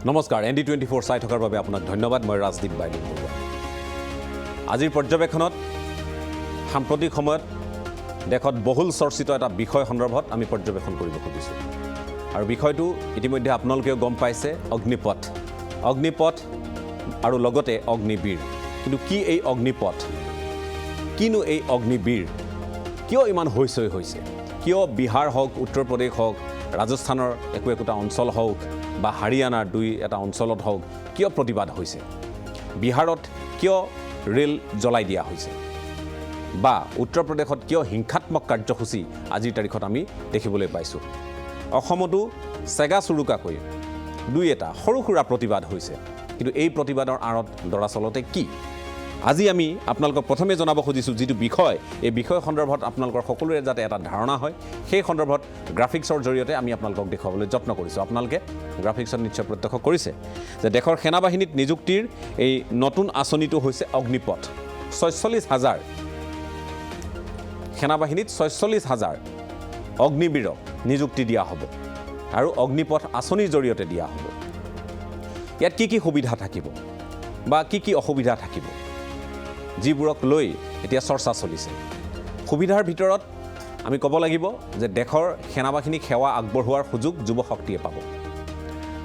নমস্কাৰ ND24 চাই থকাৰ বাবে আপোনাক ধন্যবাদ মই ৰাজদীপ বাইলু বৰুৱা আজিৰ পৰ্যবেক্ষণত সাম্প্ৰতিক সময়ত দেখত বহুল চৰ্চিত এটা বিষয় সন্দৰ্ভত আমি পৰ্যবেক্ষণ কৰিব খুজিছোঁ আৰু বিষয়টো ইতিমধ্যে আপোনালোকেও গম পাইছে অগ্নিপথ আৰু লগতে অগ্নিবীৰ কিন্তু কি এই অগ্নিপথ কিনো এই অগ্নিবীৰ কিয় ইমান হৈছৈ হৈছে কিয় বিহাৰ হওক উত্তৰ প্ৰদেশ হওক ৰাজস্থানৰ একোটা অঞ্চল হওক বা হাৰিয়ানাৰ দুই এটা অঞ্চলত হওক কিয় প্ৰতিবাদ হৈছে বিহাৰত কিয় ৰেল জ্বলাই দিয়া হৈছে বা উত্তৰ প্ৰদেশত কিয় হিংসাত্মক কাৰ্যসূচী আজিৰ তাৰিখত আমি দেখিবলৈ পাইছোঁ অসমতো চেগা চুৰুকাকৈ দুই এটা সৰু সুৰা প্ৰতিবাদ হৈছে কিন্তু এই প্ৰতিবাদৰ আঁৰত দৰাচলতে কি আজি আমি আপোনালোকক প্ৰথমে জনাব খুজিছোঁ যিটো বিষয় এই বিষয় সন্দৰ্ভত আপোনালোকৰ সকলোৰে যাতে এটা ধাৰণা হয় সেই সন্দৰ্ভত গ্ৰাফিক্সৰ জৰিয়তে আমি আপোনালোকক দেখুৱাবলৈ যত্ন কৰিছোঁ আপোনালোকে গ্ৰাফিক্সত নিশ্চয় প্ৰত্যক্ষ কৰিছে যে দেশৰ সেনাবাহিনীত নিযুক্তিৰ এই নতুন আঁচনিটো হৈছে অগ্নিপথ ৪৬,০০০ সেনাবাহিনীত ৪৬,০০০ অগ্নিবীৰক নিযুক্তি দিয়া হ'ব আৰু অগ্নিপথ আঁচনিৰ জৰিয়তে দিয়া হ'ব ইয়াত কি সুবিধা থাকিব বা কি অসুবিধা থাকিব যিবোৰক লৈ এতিয়া চৰ্চা চলিছে সুবিধাৰ ভিতৰত আমি ক'ব লাগিব যে দেশৰ সেনাবাহিনীক সেৱা আগবঢ়োৱাৰ সুযোগ যুৱ শক্তিয়ে পাব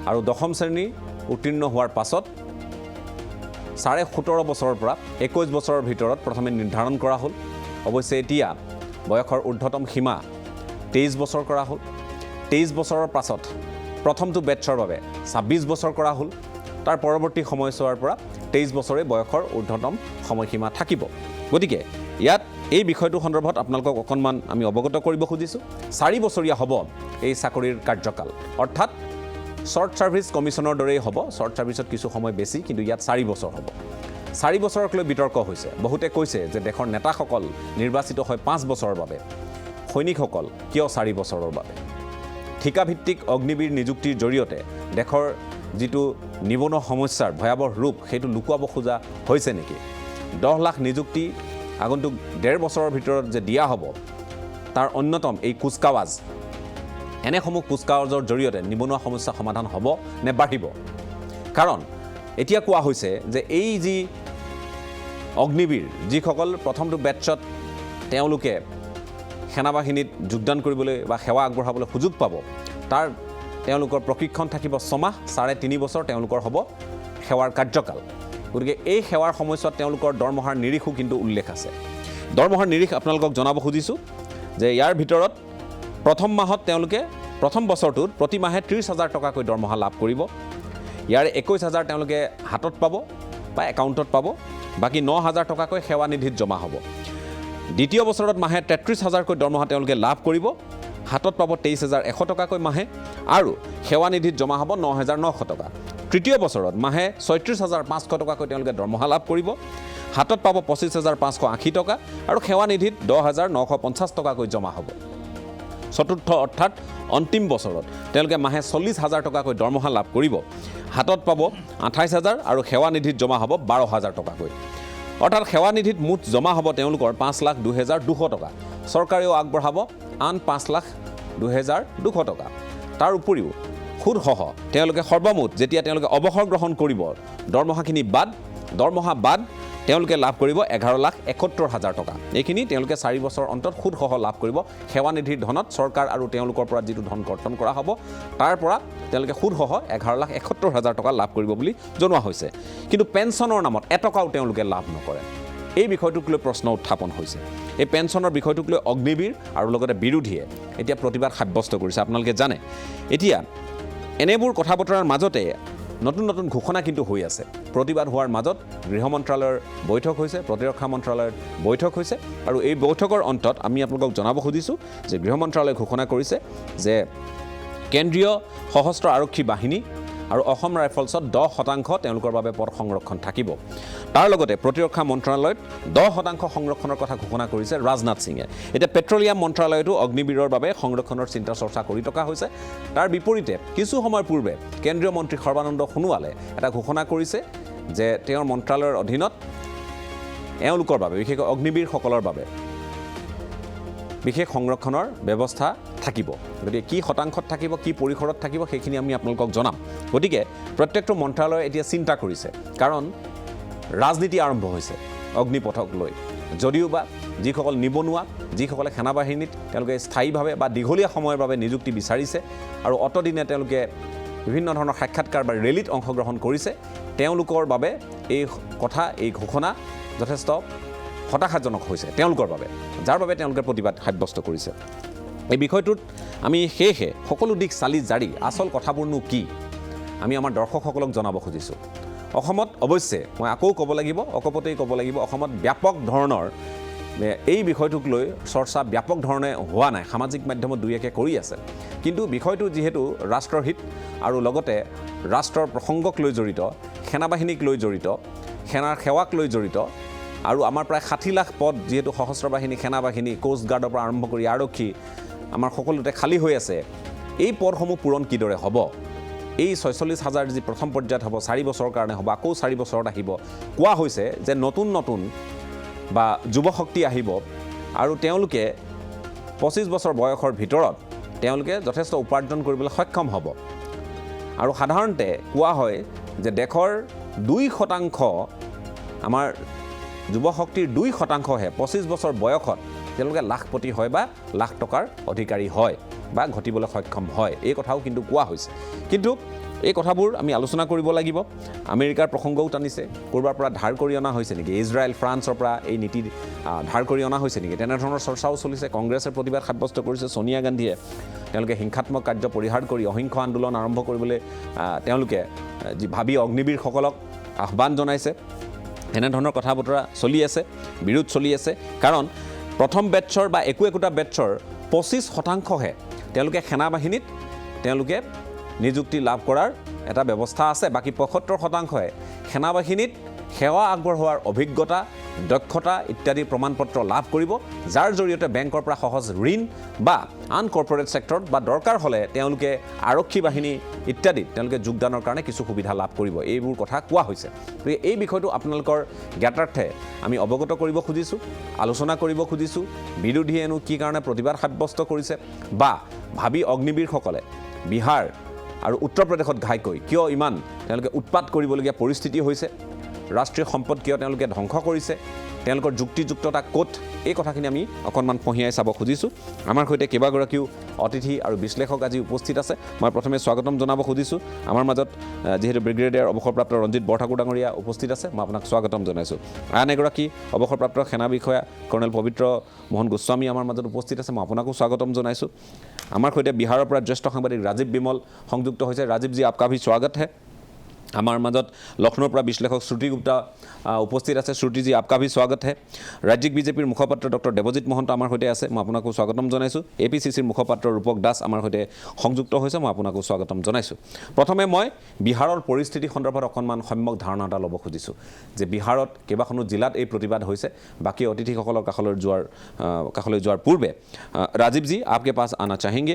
আৰু দশম শ্ৰেণী উত্তীৰ্ণ হোৱাৰ পাছত ১৭.৫ বছৰৰ পৰা ২১ বছৰৰ ভিতৰত প্ৰথমে নিৰ্ধাৰণ কৰা হ'ল অৱশ্যে এতিয়া বয়সৰ ঊৰ্ধ্বতম সীমা ২৩ বছৰ কৰা হ'ল ২৩ বছৰৰ পাছত প্ৰথমটো বেটছৰ বাবে ২৬ বছৰ কৰা হ'ল তাৰ পৰৱৰ্তী সময়ছোৱাৰ পৰা ২৩ বছৰে বয়সৰ ঊৰ্ধ্বতম সময়সীমা থাকিব গতিকে ইয়াত এই বিষয়টো সন্দৰ্ভত আপোনালোকক অকণমান আমি অৱগত কৰিব খুজিছোঁ ৪ বছৰীয়া হ'ব এই চাকৰিৰ কাৰ্যকাল অৰ্থাৎ শ্বৰ্ট ছাৰ্ভিচ কমিশ্যনৰ দৰেই হ'ব শ্বৰ্ট ছাৰ্ভিচত কিছু সময় বেছি কিন্তু ইয়াত ৪ বছৰ হ'ব ৪ বছৰক লৈ বিতৰ্ক হৈছে বহুতে কৈছে যে দেশৰ নেতাসকল নিৰ্বাচিত হয় ৫ বছৰৰ বাবে সৈনিকসকল কিয় ৪ বছৰৰ বাবে ঠিকাভিত্তিক অগ্নিবীৰ নিযুক্তিৰ জৰিয়তে দেশৰ যিটো নিবনুৱা সমস্যাৰ ভয়াৱহ ৰূপ সেইটো লুকুৱাব খোজা হৈছে নেকি ১০ লাখ নিযুক্তি আগন্তুক ১.৫ বছৰৰ ভিতৰত যে দিয়া হ'ব তাৰ অন্যতম এই কুচকাৱাজ এনেসমূহ কুচকাৱাজৰ জৰিয়তে নিবনুৱা সমস্যা সমাধান হ'ব নে বাঢ়িব কাৰণ এতিয়া কোৱা হৈছে যে এই যি অগ্নিবীৰ যিসকল প্ৰথমটো বেটছত তেওঁলোকে সেনাবাহিনীত যোগদান কৰিবলৈ বা সেৱা আগবঢ়াবলৈ সুযোগ পাব তাৰ তেওঁলোকৰ প্ৰশিক্ষণ থাকিব ৬ মাহ ৩.৫ বছৰ তেওঁলোকৰ হ'ব সেৱাৰ কাৰ্যকাল গতিকে এই সেৱাৰ সময়ছোৱাত তেওঁলোকৰ দৰমহাৰ নিৰিখো কিন্তু উল্লেখ আছে দৰমহাৰ নিৰিখ আপোনালোকক জনাব খুজিছোঁ যে ইয়াৰ ভিতৰত প্ৰথম মাহত তেওঁলোকে প্ৰথম বছৰটোত প্ৰতি মাহে ৩০,০০০ টকাকৈ দৰমহা লাভ কৰিব ইয়াৰ ২১,০০০ তেওঁলোকে হাতত পাব বা একাউণ্টত পাব বাকী ৯,০০০ টকাকৈ সেৱা নিধিত জমা হ'ব দ্বিতীয় বছৰত মাহে ৩৩,০০০কৈ দৰমহা তেওঁলোকে লাভ কৰিব হাতত পাব ২৩,১০০ টকাকৈ মাহে আৰু সেৱা নিধিত জমা হ'ব ৯,৯০০ টকা তৃতীয় বছৰত মাহে ৩৬,৫০০ টকাকৈ তেওঁলোকে দৰমহা লাভ কৰিব হাতত পাব ২৫,৫৮০ টকা আৰু সেৱা নিধিত ১০,৯৫০ টকাকৈ জমা হ'ব চতুৰ্থ অৰ্থাৎ অন্তিম বছৰত তেওঁলোকে মাহে ৪০,০০০ টকাকৈ দৰমহা লাভ কৰিব হাতত পাব ২৮,০০০ আৰু সেৱা নিধিত জমা হ'ব ১২,০০০ টকাকৈ অৰ্থাৎ সেৱা নিধিত মুঠ জমা হ'ব তেওঁলোকৰ ৫,২,২০০ টকা চৰকাৰেও আগবঢ়াব আন ৫,২,২০০ টকা তাৰ উপৰিও সুদসহ তেওঁলোকে সৰ্বমুঠ যেতিয়া তেওঁলোকে অৱসৰ গ্ৰহণ কৰিব দৰমহাখিনি দৰমহা বাদ তেওঁলোকে লাভ কৰিব ১১,৭১,০০০ টকা এইখিনি তেওঁলোকে ৪ বছৰ অন্তত সুদসহ লাভ কৰিব সেৱা নিধিৰ ধনত চৰকাৰ আৰু তেওঁলোকৰ পৰা যিটো ধন কৰ্তন কৰা হ'ব তাৰ পৰা তেওঁলোকে সুদসহ ১১,৭১,০০০ টকা লাভ কৰিব বুলি জনোৱা হৈছে কিন্তু পেঞ্চনৰ নামত এটকাও তেওঁলোকে লাভ নকৰে এই বিষয়টোক লৈ প্ৰশ্ন উত্থাপন হৈছে এই পেঞ্চনৰ বিষয়টোক লৈ অগ্নিবীৰ আৰু লগতে বিৰোধীয়ে এতিয়া প্ৰতিবাদ সাব্যস্ত কৰিছে আপোনালোকে জানে এতিয়া এনেবোৰ কথা বতৰাৰ মাজতে নতুন ঘোষণা কিন্তু হৈ আছে প্ৰতিবাদ হোৱাৰ মাজত গৃহ মন্ত্ৰালয়ৰ বৈঠক হৈছে প্ৰতিৰক্ষা মন্ত্ৰালয়ৰ বৈঠক হৈছে আৰু এই বৈঠকৰ অন্তত আমি আপোনালোকক জনাব খুজিছোঁ যে গৃহ মন্ত্ৰালয়ে ঘোষণা কৰিছে যে কেন্দ্ৰীয় সশস্ত্ৰ আৰক্ষী বাহিনী আৰু অসম ৰাইফলছত ১০% তেওঁলোকৰ বাবে পদ সংৰক্ষণ থাকিব তাৰ লগতে প্ৰতিৰক্ষা মন্ত্ৰালয়ত ১০% সংৰক্ষণৰ কথা ঘোষণা কৰিছে ৰাজনাথ সিঙে এতিয়া পেট্ৰলিয়াম মন্ত্ৰালয়তো অগ্নিবীৰৰ বাবে সংৰক্ষণৰ চিন্তা চৰ্চা কৰি থকা হৈছে তাৰ বিপৰীতে কিছু সময় পূৰ্বে কেন্দ্ৰীয় মন্ত্ৰী সৰ্বানন্দ সোণোৱালে এটা ঘোষণা কৰিছে যে তেওঁৰ মন্ত্ৰালয়ৰ অধীনত এওঁলোকৰ বাবে বিশেষকৈ অগ্নিবীৰসকলৰ বাবে বিশেষ সংৰক্ষণৰ ব্যৱস্থা থাকিব। গতিকে কি শতাংশত থাকিব, কি পৰিসৰত থাকিব, সেইখিনি আমি আপোনালোকক জনাম। গতিকে প্ৰত্যেকটো মন্ত্ৰালয়ে এতিয়া চিন্তা কৰিছে, কাৰণ ৰাজনীতি আৰম্ভ হৈছে অগ্নিপথক লৈ। যদিওবা যিসকল নিবনুৱা, যিসকলে সেনাবাহিনীত তেওঁলোকে স্থায়ীভাৱে বা দীঘলীয়া সময়ৰ বাবে নিযুক্তি বিচাৰিছে আৰু অতদিনে তেওঁলোকে বিভিন্ন ধৰণৰ সাক্ষাৎকাৰ বা ৰেলীত অংশগ্ৰহণ কৰিছে, তেওঁলোকৰ বাবে এই কথা, এই ঘোষণা যথেষ্ট হতাশাজনক হৈছে তেওঁলোকৰ বাবে, যাৰ বাবে তেওঁলোকে প্ৰতিবাদ সাব্যস্ত কৰিছে। এই বিষয়টোত আমি সেয়েহে সকলো দিশ চালি জাৰি আচল কথাবোৰনো কি আমি আমাৰ দৰ্শকসকলক জনাব খুজিছোঁ। অসমত অৱশ্যে মই আকৌ ক'ব লাগিব, অকপতেই ক'ব লাগিব, অসমত ব্যাপক ধৰণৰ এই বিষয়টোক লৈ চৰ্চা ব্যাপক ধৰণে হোৱা নাই। সামাজিক মাধ্যমত দুই একে কৰি আছে, কিন্তু বিষয়টো যিহেতু ৰাষ্ট্ৰৰ হিত আৰু লগতে ৰাষ্ট্ৰৰ প্ৰসংগক লৈ জড়িত, সেনাবাহিনীক লৈ জড়িত, সেনাৰ সেৱাক লৈ জড়িত, আৰু আমাৰ প্ৰায় 60 লাখ পদ যিহেতু সশস্ত্ৰ বাহিনী, সেনাবাহিনী, কোষ্ট গাৰ্ডৰ পৰা আৰম্ভ কৰি আৰক্ষী আমাৰ সকলোতে খালী হৈ আছে। এই পদসমূহ পূৰণ কিদৰে হ'ব? এই 46,000 যি প্ৰথম পৰ্যায়ত হ'ব, 4 বছৰৰ কাৰণে হ'ব, আকৌ 4 বছৰত আহিব। কোৱা হৈছে যে নতুন নতুন বা যুৱশক্তি আহিব আৰু তেওঁলোকে 25 বছৰ বয়সৰ ভিতৰত তেওঁলোকে যথেষ্ট উপাৰ্জন কৰিবলৈ সক্ষম হ'ব। আৰু সাধাৰণতে কোৱা হয় যে দেশৰ 2% আমাৰ যুৱশক্তিৰ 2%হে 25 বছৰ বয়সত তেওঁলোকে লাখপতি হয় বা লাখ টকাৰ অধিকাৰী হয় বা ঘটিবলৈ সক্ষম হয়। এই কথাও কিন্তু কোৱা হৈছে। কিন্তু এই কথাবোৰ আমি আলোচনা কৰিব লাগিব। আমেৰিকাৰ প্ৰসংগও টানিছে, ক'ৰবাৰ পৰা ধাৰ কৰি অনা হৈছে নেকি, ইজৰাইল, ফ্ৰান্সৰ পৰা এই নীতি ধাৰ কৰি অনা হৈছে নেকি, তেনেধৰণৰ চৰ্চাও চলিছে। কংগ্ৰেছে প্ৰতিবাদ সাব্যস্ত কৰিছে। সোনিয়া গান্ধীয়ে তেওঁলোকে হিংসাত্মক কাৰ্য পৰিহাৰ কৰি অহিংস আন্দোলন আৰম্ভ কৰিবলৈ তেওঁলোকে যি ভাবি অগ্নিবীৰসকলক আহ্বান জনাইছে। এনেধৰণৰ কথা বতৰা চলি আছে, বিৰোধ চলি আছে। কাৰণ প্ৰথম বেটছৰ বা একোটা বেটছৰ 25%হে তেওঁলোকে সেনাবাহিনীত তেওঁলোকে নিযুক্তি লাভ কৰাৰ এটা ব্যৱস্থা আছে। বাকী 75%হে সেনাবাহিনীত সেৱা আগবঢ়োৱাৰ অভিজ্ঞতা, দক্ষতা ইত্যাদি প্ৰমাণপত্ৰ লাভ কৰিব, যাৰ জৰিয়তে বেংকৰ পৰা সহজ ঋণ বা আন কৰ্পৰেট ছেক্টৰত বা দৰকাৰ হ'লে তেওঁলোকে আৰক্ষী বাহিনী ইত্যাদিত তেওঁলোকে যোগদানৰ কাৰণে কিছু সুবিধা লাভ কৰিব। এইবোৰ কথা কোৱা হৈছে। গতিকে এই বিষয়টো আপোনালোকৰ জ্ঞাতাৰ্থে আমি অৱগত কৰিব খুজিছোঁ, আলোচনা কৰিব খুজিছোঁ। বিৰোধীয়েনো কি কাৰণে প্ৰতিবাদ সাব্যস্ত কৰিছে বা ভাবি অগ্নিবীৰসকলে বিহাৰ আৰু উত্তৰ প্ৰদেশত ঘাইকৈ কিয় ইমান তেওঁলোকে উৎপাত কৰিবলগীয়া পৰিস্থিতি হৈছে, ৰাষ্ট্ৰীয় সম্পদ কিয় তেওঁলোকে ধ্বংস কৰিছে, তেওঁলোকৰ যুক্তিযুক্ততা ক'ত, এই কথাখিনি আমি অকণমান ফঁহিয়াই চাব খুজিছোঁ। আমাৰ সৈতে কেইবাগৰাকীও অতিথি আৰু বিশ্লেষক আজি উপস্থিত আছে। মই প্ৰথমে স্বাগতম জনাব খুজিছোঁ। আমাৰ মাজত যিহেতু ব্ৰিগেডিয়াৰ অৱসৰপ্ৰাপ্ত ৰঞ্জিত বৰঠাকুৰ ডাঙৰীয়া উপস্থিত আছে, মই আপোনাক স্বাগতম জনাইছোঁ। আন এগৰাকী অৱসৰপ্ৰাপ্ত সেনা বিষয়া কৰ্ণেল পবিত্ৰ মোহন গোস্বামী আমাৰ মাজত উপস্থিত আছে, মই আপোনাকো স্বাগতম জনাইছোঁ। আমাৰ সৈতে বিহাৰৰ পৰা জ্যেষ্ঠ সাংবাদিক ৰাজীৱ বিমল সংযুক্ত হৈছে। ৰাজীৱজী, আপকা ভি স্বাগত হে। আমাৰ মাজত লক্ষ্ণৌৰ পৰা বিশ্লেষক শ্ৰুতি গুপ্তা উপস্থিত আছে। শ্ৰুতিজী, আপকা ভি স্বাগত হে। ৰাজ্যিক বিজেপিৰ মুখপাত্ৰ ডক্টৰ দেৱজিৎ মহন্ত আমাৰ সৈতে আছে, মই আপোনাকো স্বাগতম জনাইছোঁ। APCCৰ মুখপাত্ৰ ৰূপক দাস আমাৰ সৈতে সংযুক্ত হৈছে, মই আপোনাকো স্বাগতম জনাইছোঁ। প্ৰথমে মই বিহাৰৰ পৰিস্থিতি সন্দৰ্ভত অকণমান সম্যক ধাৰণা এটা ল'ব খুজিছোঁ যে বিহাৰত কেইবাখনো জিলাত এই প্ৰতিবাদ হৈছে। বাকী অতিথিসকলৰ কাষলৈ যোৱাৰ পূৰ্বে राजीव जी आपके पास आना चाहेंगे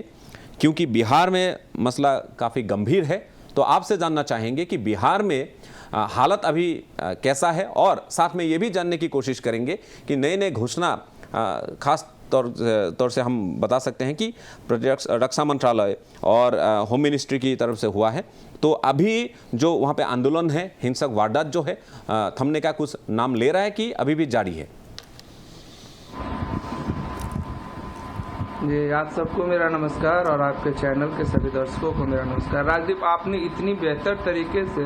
क्योंकि बिहार में मसला काफ़ी गंभीर है, तो आपसे जानना चाहेंगे कि बिहार में हालत अभी कैसा है, और साथ में ये भी जानने की कोशिश करेंगे कि नए नए घोषणा खास तौर से हम बता सकते हैं कि रक्षा मंत्रालय और होम मिनिस्ट्री की तरफ से हुआ है, तो अभी जो वहाँ पे आंदोलन है, हिंसक वारदात जो है थमने का कुछ नाम ले रहा है कि अभी भी जारी है? जी, आप सबको मेरा नमस्कार और आपके चैनल के सभी दर्शकों को मेरा नमस्कार। राजदीप, आपने इतनी बेहतर तरीके से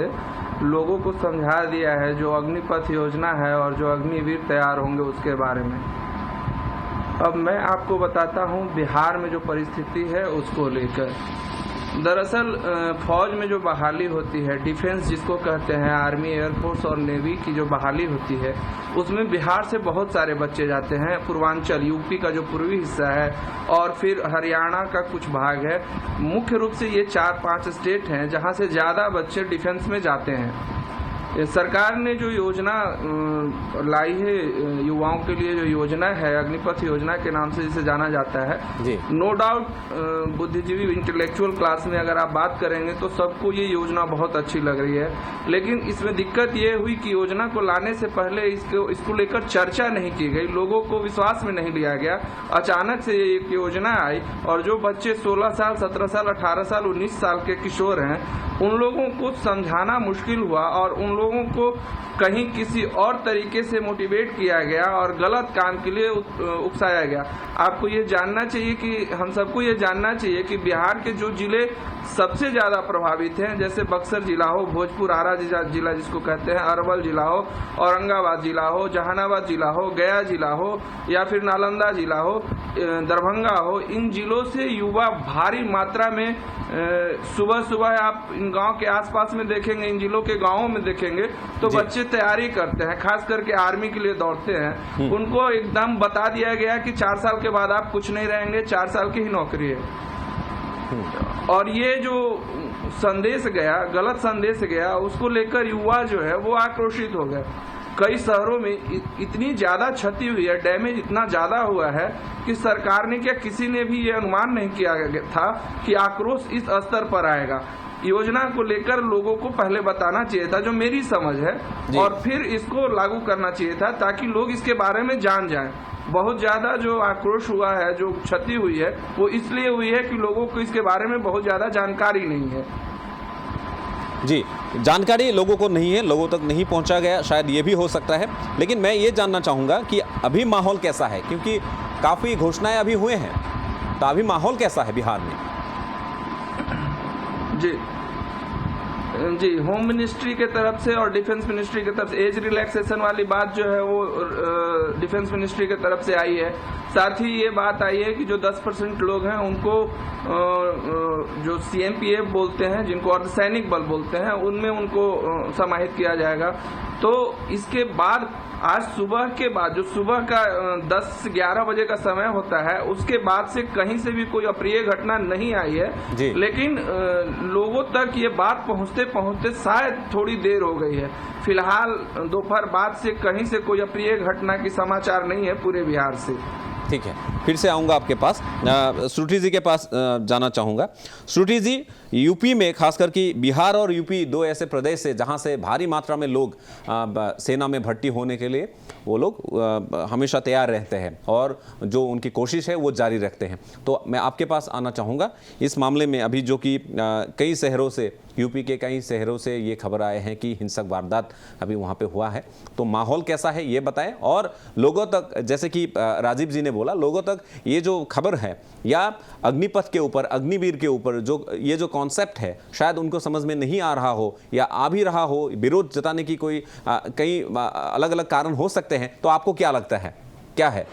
लोगों को समझा दिया है जो अग्निपथ योजना है और जो अग्निवीर तैयार होंगे उसके बारे में। अब मैं आपको बताता हूं बिहार में जो परिस्थिति है उसको लेकर। दरअसल फौज में जो बहाली होती है, डिफेंस जिसको कहते हैं, आर्मी, एयरफोर्स और नेवी की जो बहाली होती है, उसमें बिहार से बहुत सारे बच्चे जाते हैं। पूर्वांचल यूपी का जो पूर्वी हिस्सा है और फिर हरियाणा का कुछ भाग है। मुख्य रूप से ये 4-5 स्टेट हैं जहां से ज़्यादा बच्चे डिफेंस में जाते हैं। सरकार ने जो योजना लाई है युवाओं के लिए, जो योजना है अग्निपथ योजना के नाम से जिसे जाना जाता है, नो डाउट बुद्धिजीवी इंटेलेक्चुअल क्लास में अगर आप बात करेंगे तो सबको ये योजना बहुत अच्छी लग रही है। लेकिन इसमें दिक्कत ये हुई कि योजना को लाने से पहले इसको लेकर चर्चा नहीं की गई, लोगों को विश्वास में नहीं लिया गया। अचानक से ये एक योजना आई और जो बच्चे 16 साल, 17 साल, 18 साल, 19 साल के किशोर हैं, उन लोगों को समझाना मुश्किल हुआ और उन लोगों को कहीं किसी और तरीके से मोटिवेट किया गया और गलत काम के लिए उकसाया गया। आपको ये जानना चाहिए कि हम सबको ये जानना चाहिए कि बिहार के जो जिले सबसे ज्यादा प्रभावित हैं, जैसे बक्सर जिला हो, भोजपुर आरा जिला जिसको कहते हैं, अरवल जिला हो, औरंगाबाद जिला हो, जहानाबाद जिला हो, गया जिला हो या फिर नालंदा जिला हो, दरभंगा हो, इन जिलों से युवा भारी मात्रा में सुबह सुबह आप इन गांव के आसपास में देखेंगे, इन जिलों के गांवों में देखेंगे तो बच्चे तैयारी करते हैं, खास करके आर्मी के लिए दौड़ते हैं। उनको एकदम बता दिया गया कि 4 साल के बाद आप कुछ नहीं रहेंगे, 4 साल की ही नौकरी है। और ये जो संदेश गया, गलत संदेश गया, उसको लेकर युवा जो है वो आक्रोशित हो गए। कई शहरों में इतनी ज्यादा क्षति हुई है, डैमेज इतना ज्यादा हुआ है कि सरकार ने, क्या किसी ने भी ये अनुमान नहीं किया था कि आक्रोश इस स्तर पर आएगा। योजना को लेकर लोगों को पहले बताना चाहिए था, जो मेरी समझ है, और फिर इसको लागू करना चाहिए था ताकि लोग इसके बारे में जान जाएं। बहुत ज्यादा जो आक्रोश हुआ है, जो क्षति हुई है, वो इसलिए हुई है कि लोगों को इसके बारे में बहुत ज्यादा जानकारी नहीं है। जी, जानकारी लोगों को नहीं है, लोगों तक नहीं पहुंचा गया, शायद ये भी हो सकता है। लेकिन मैं ये जानना चाहूँगा कि अभी माहौल कैसा है, क्योंकि काफ़ी घोषणाएं अभी हुए हैं, तो अभी माहौल कैसा है बिहार में? जी, होम मिनिस्ट्री के तरफ से और डिफेंस मिनिस्ट्री की तरफ से एज रिलैक्सेशन वाली बात जो है वो डिफेंस मिनिस्ट्री की तरफ से आई है। साथ ही ये बात आई है कि जो 10% लोग हैं उनको जो CMPF बोलते हैं, जिनको अर्धसैनिक बल बोलते हैं, उनमें उनको समाहित किया जाएगा। तो इसके बाद आज सुबह के बाद, जो सुबह का 10 से 11 बजे का समय होता है, उसके बाद से कहीं से भी कोई अप्रिय घटना नहीं आई है। लेकिन लोगों तक ये बात पहुंचते पहुंचते शायद थोड़ी देर हो गई है। फिलहाल दोपहर बाद से कहीं से कोई अप्रिय घटना की समाचार नहीं है पूरे बिहार से। ठीक है, फिर से आऊँगा आपके पास, श्रुति जी के पास जाना चाहूँगा। श्रुति जी, यूपी में खासकर कि बिहार और यूपी दो ऐसे प्रदेश है जहाँ से भारी मात्रा में लोग सेना में भर्ती होने के लिए वो लोग हमेशा तैयार रहते हैं और जो उनकी कोशिश है वो जारी रखते हैं। तो मैं आपके पास आना चाहूँगा इस मामले में। अभी जो कि कई शहरों से, यूपी के कई शहरों से ये खबर आए हैं कि हिंसक वारदात अभी वहाँ पे हुआ है, तो माहौल कैसा है ये बताएं। और लोगों तक, जैसे कि राजीव जी ने बोला, लोगों तक ये जो खबर है या अग्निपथ के ऊपर, अग्निवीर के ऊपर जो ये जो कॉन्सेप्ट है, शायद उनको समझ में नहीं आ रहा हो या आ भी रहा हो, विरोध जताने की कोई कई अलग अलग कारण हो सकते हैं। तो आपको क्या लगता है, क्या है?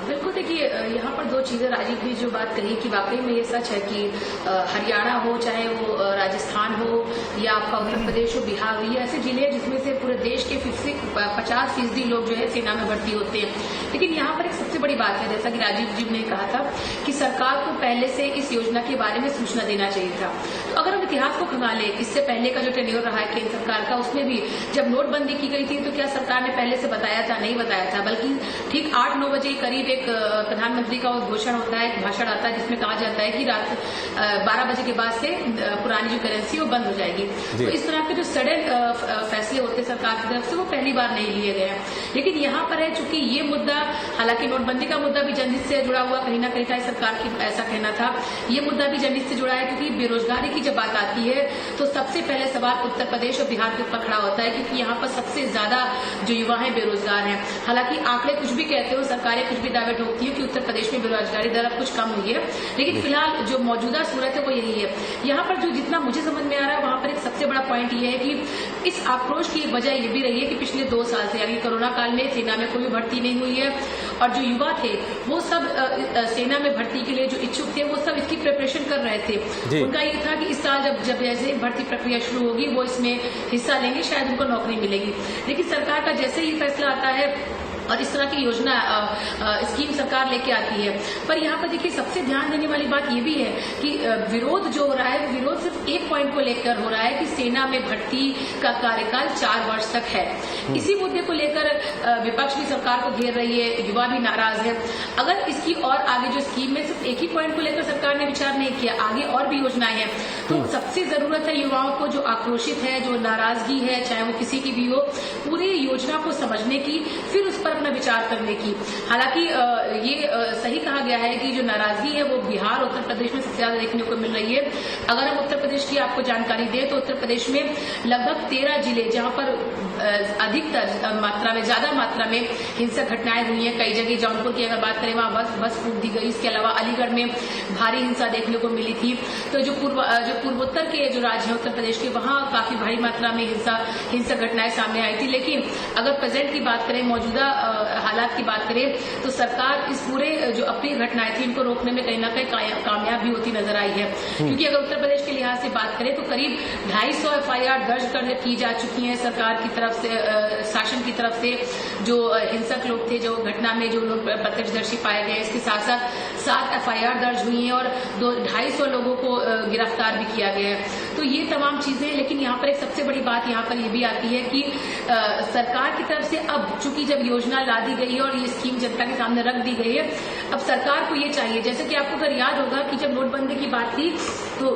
बिल्कुल, देखिए यहाँ पर 2 चीजें, राजीव भी जो बात कही कि वाकई में ये सच है कि हरियाणा हो, चाहे वो राजस्थान हो या आपका उत्तर प्रदेश हो, बिहार हो, ये ऐसे जिले हैं जिसमें से पूरे देश के 50% लोग जो है सेना में भर्ती होते हैं। लेकिन यहाँ पर एक सबसे बड़ी बात है, जैसा कि राजीव जी ने कहा था कि सरकार को पहले से इस योजना के बारे में सूचना देना चाहिए था। तो अगर हम इतिहास को खंगालें, इससे पहले का जो टेन्योर रहा है केंद्र सरकार का, उसमें भी जब नोटबंदी की गई थी तो क्या सरकार ने पहले से बताया था? नहीं बताया था, बल्कि ठीक 8-9 बजे करीब एक प्रधानमंत्री का उद्घोषण होता है, एक भाषण आता है जिसमें कहा जाता है कि रात 12 बजे के बाद से पुरानी जो करेंसी वो बंद हो जाएगी। तो इस तरह के जो सडन फैसले होते सरकार की तरफ से, वो पहली बार नहीं लिए गए हैं। लेकिन यहाँ पर है, चूंकि ये मुद्दा, हालांकि नोटबंदी का मुद्दा भी जनहित से जुड़ा हुआ कहीं ना कहीं था, सरकार की ऐसा कहना था, ये मुद्दा भी जनहित से जुड़ा है, क्योंकि बेरोजगारी की जब बात आती है तो सबसे पहले सवाल उत्तर प्रदेश और बिहार के ऊपर खड़ा होता है, क्योंकि यहाँ पर सबसे ज्यादा जो युवा हैं बेरोजगार हैं। हालांकि आंकड़े कुछ भी कहते हो, सरकारें कुछ भी दावे ठोकती है कि उत्तर प्रदेश में बेरोजगारी दर अब कुछ कम हुई है, लेकिन फिलहाल जो मौजूदा सूरत है वो यही है। यहाँ पर जो जितना मुझे समझ में आ रहा है, वहाँ पर एक सबसे बड़ा पॉइंट ये है कि इस आक्रोश की एक वजह ये भी रही है कि पिछले 2 साल से, यानी कोरोना काल में सेना में कोई भी भर्ती नहीं हुई है और जो युवा थे वो सब सेना में भर्ती के लिए जो इच्छुक थे वो सब इसकी प्रिपरेशन कर रहे थे। उनका ये था कि इस साल जब जैसे भर्ती प्रक्रिया शुरू होगी वो इसमें हिस्सा लेंगे, शायद उनको नौकरी मिलेगी। लेकिन सरकार का जैसे ही फैसला आता है और इस तरह की योजना स्कीम सरकार लेके आती है। पर यहाँ पर देखिए सबसे ध्यान देने वाली बात ये भी है कि विरोध जो हो रहा है वो विरोध सिर्फ एक पॉइंट को लेकर हो रहा है कि सेना में भर्ती का कार्यकाल 4 वर्ष तक है। इसी मुद्दे को लेकर विपक्ष भी सरकार को घेर रही है, युवा भी नाराज है। अगर इसकी और आगे जो स्कीम में सिर्फ एक ही पॉइंट को लेकर सरकार ने विचार नहीं किया, आगे और भी योजनाएं हैं, तो सबसे जरूरत है युवाओं को जो आक्रोशित है, जो नाराजगी है, चाहे वो किसी की भी हो, पूरी योजना को समझने की, फिर उस पर अपना विचार करने की। हालांकि ये सही कहा गया है कि जो नाराजगी है वो बिहार, उत्तर प्रदेश में सबसे ज्यादा देखने को मिल रही है। अगर हम उत्तर प्रदेश की आपको जानकारी दें तो उत्तर प्रदेश में लगभग 13 जिले जहां पर अधिकतर मात्रा में, ज्यादा मात्रा में हिंसक घटनाएं हुई हैं। कई जगह, जौनपुर की अगर बात करें वहां बस फूट दी गई। इसके अलावा अलीगढ़ में भारी हिंसा देखने को मिली थी। तो जो पूर्वोत्तर के जो राज्य हैं उत्तर प्रदेश के, वहां काफी भारी मात्रा में हिंसक घटनाएं सामने आई थी। लेकिन अगर प्रेजेंट की बात करें, मौजूदा हालात की बात करें, तो सरकार इस पूरे जो अप्रिय घटनाएं थी इनको रोकने में कहीं ना कहीं कामयाब भी होती नजर आई है। क्योंकि अगर उत्तर प्रदेश के लिहाज से बात करें तो करीब 250 FIR दर्ज की जा चुकी है सरकार की तरफ से, शासन की तरफ से। जो हिंसक लोग थे, जो घटना में जो लोग प्रत्यक्षदर्शी पाए गए, इसके साथ साथ 7 FIR दर्ज हुई हैं और 250 लोगों को गिरफ्तार भी किया गया है। तो ये तमाम चीजें हैं। लेकिन यहाँ पर एक सबसे बड़ी बात यहाँ पर ये भी आती है कि सरकार की तरफ से अब चूंकि जब योजना ला दी गई है और ये स्कीम जनता के सामने रख दी गई है, अब सरकार को ये चाहिए, जैसे कि आपको अगर याद होगा कि जब नोटबंदी की बात थी तो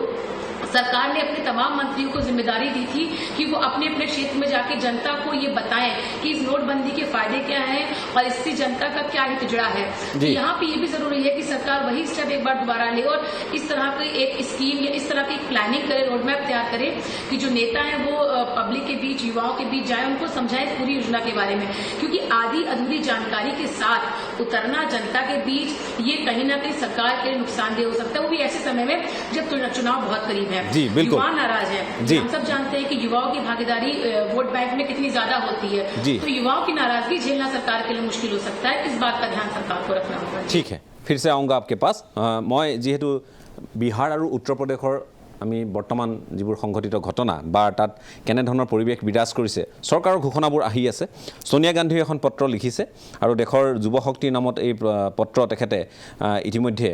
सरकार ने अपने तमाम मंत्रियों को जिम्मेदारी दी थी कि वो अपने अपने क्षेत्र में जाके जनता को ये बताएं कि इस नोटबंदी के फायदे क्या हैं और इससे जनता का क्या हित जुड़ा है। यहाँ पे ये भी जरूरी है कि सरकार वही स्टेप एक बार दोबारा ले और इस तरह की एक स्कीम या इस तरह की प्लानिंग करे, रोड मैप तैयार करे कि जो नेता है वो पब्लिक के बीच, युवाओं के बीच जाए, उनको समझाए पूरी योजना के बारे में। क्योंकि आधी अधूरी जानकारी के साथ उतरना जनता के बीच ये कहीं ना कहीं सरकार के लिए नुकसानदेह हो सकता है, वो भी ऐसे समय में जब चुनाव बहुत करीब है। जी बिल्कुल, युवा नाराज है। जी, हम सब जानते हैं कि युवाओं की भागीदारी वोट बैंक में कितनी ज्यादा होती है। तो युवाओं की नाराजगी झेलना सरकार के लिए मुश्किल हो सकता है। इस बात का ध्यान सरकार को रखना होगा। ठीक है, फिर से आऊँगा आपके पास। मैं जेहेतु बिहार और उत्तर प्रदेशर আমি বৰ্তমান যিবোৰ সংঘটিত ঘটনা বা তাত কেনেধৰণৰ পৰিৱেশ বিৰাজ কৰিছে, চৰকাৰৰ ঘোষণাবোৰ আহি আছে। সোনিয়া গান্ধীয়ে এখন পত্ৰ লিখিছে আৰু দেশৰ যুৱ শক্তিৰ নামত এই পত্ৰ তেখেতে ইতিমধ্যে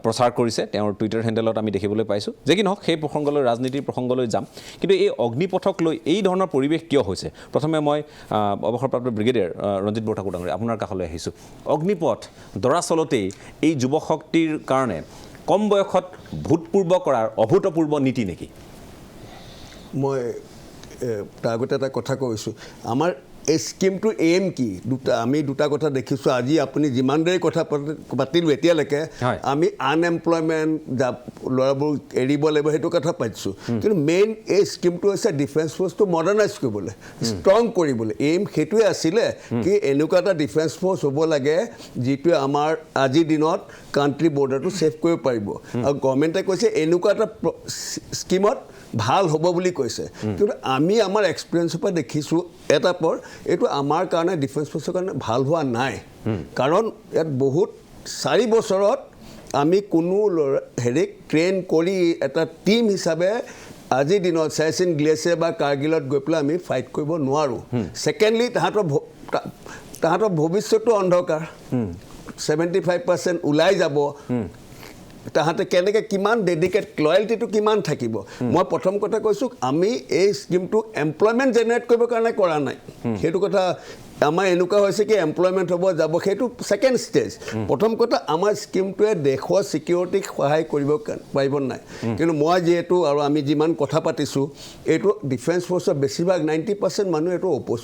প্ৰচাৰ কৰিছে তেওঁৰ টুইটাৰ হেণ্ডেলত আমি দেখিবলৈ পাইছোঁ। যে কি নহওক, সেই প্ৰসংগলৈ, ৰাজনীতিৰ প্ৰসংগলৈ যাম। কিন্তু এই অগ্নিপথক লৈ এই ধৰণৰ পৰিৱেশ কিয় হৈছে? প্ৰথমে মই অৱসৰপ্ৰাপ্ত ব্ৰিগেডিয়াৰ ৰঞ্জিত বৰঠাকুৰ ডাঙৰীয়া আপোনাৰ কাষলৈ আহিছোঁ। অগ্নিপথ দৰাচলতেই এই যুৱ শক্তিৰ কাৰণে কম বয়সত ভূতপূৰ্ব কৰাৰ অভূতপূৰ্ব নীতি নেকি? মই তাৰ আগতে এটা কথা কৈছোঁ, আমাৰ এই স্কিমটোৰ এম কি? আমি দুটা কথা দেখিছোঁ। আজি আপুনি যিমান দেৰি কথা পাতিলোঁ এতিয়ালৈকে আমি আনএমপ্লয়মেণ্ট, ল'ৰাবোৰ এৰিব লাগিব, সেইটো কথা পাতিছোঁ। কিন্তু মেইন এই স্কিমটো হৈছে ডিফেন্স ফ'ৰ্চটো মডাৰ্ণাইজ কৰিবলৈ, ষ্ট্ৰং কৰিবলৈ। এইম সেইটোৱে আছিলে কি এনেকুৱা এটা ডিফেন্স ফ'ৰ্চ হ'ব লাগে যিটোৱে আমাৰ আজিৰ দিনত কাণ্ট্ৰি বৰ্ডাৰটো ছেভ কৰিব পাৰিব। আৰু গভৰ্ণমেণ্টে কৈছে এনেকুৱা এটা স্কিমত ভাল হ'ব বুলি কৈছে। কিন্তু আমি আমাৰ এক্সপিৰিয়েঞ্চৰ পৰা দেখিছোঁ এটা এইটো আমাৰ কাৰণে ডিফেন্স ফ'ৰ্চৰ কাৰণে ভাল হোৱা নাই। কাৰণ ইয়াত বহুত 4 বছৰত আমি কোনো হেৰিক ট্ৰেইন কৰি এটা টিম হিচাপে আজিৰ দিনত চাইচিন গ্লেচিয়াৰ বা কাৰ্গিলত গৈ পেলাই আমি ফাইট কৰিব নোৱাৰোঁ। ছেকেণ্ডলি তাহাঁতৰ ভৱিষ্যতটো অন্ধকাৰ। 75% ওলাই যাব। তাহাঁতে কেনেকৈ কিমান ডেডিকেট, লয়েলটিটো কিমান থাকিব? মই প্ৰথম কথা কৈছোঁ, আমি এই স্কিমটো এমপ্লয়মেণ্ট জেনেৰেট কৰিবৰ কাৰণে কৰা নাই। সেইটো কথা আমাৰ এনেকুৱা হৈছে কি এমপ্লয়মেণ্ট হ'ব যাব, সেইটো ছেকেণ্ড ষ্টেজ। প্ৰথম কথা আমাৰ স্কিমটোৱে দেশৰ ছিকিউৰিটিক সহায় কৰিব পাৰিব নাই। কিন্তু মই যিহেতু আৰু আমি যিমান কথা পাতিছোঁ, এইটো ডিফেন্স ফ'ৰ্চৰ বেছিভাগ 90% মানুহ এইটো অপ'জ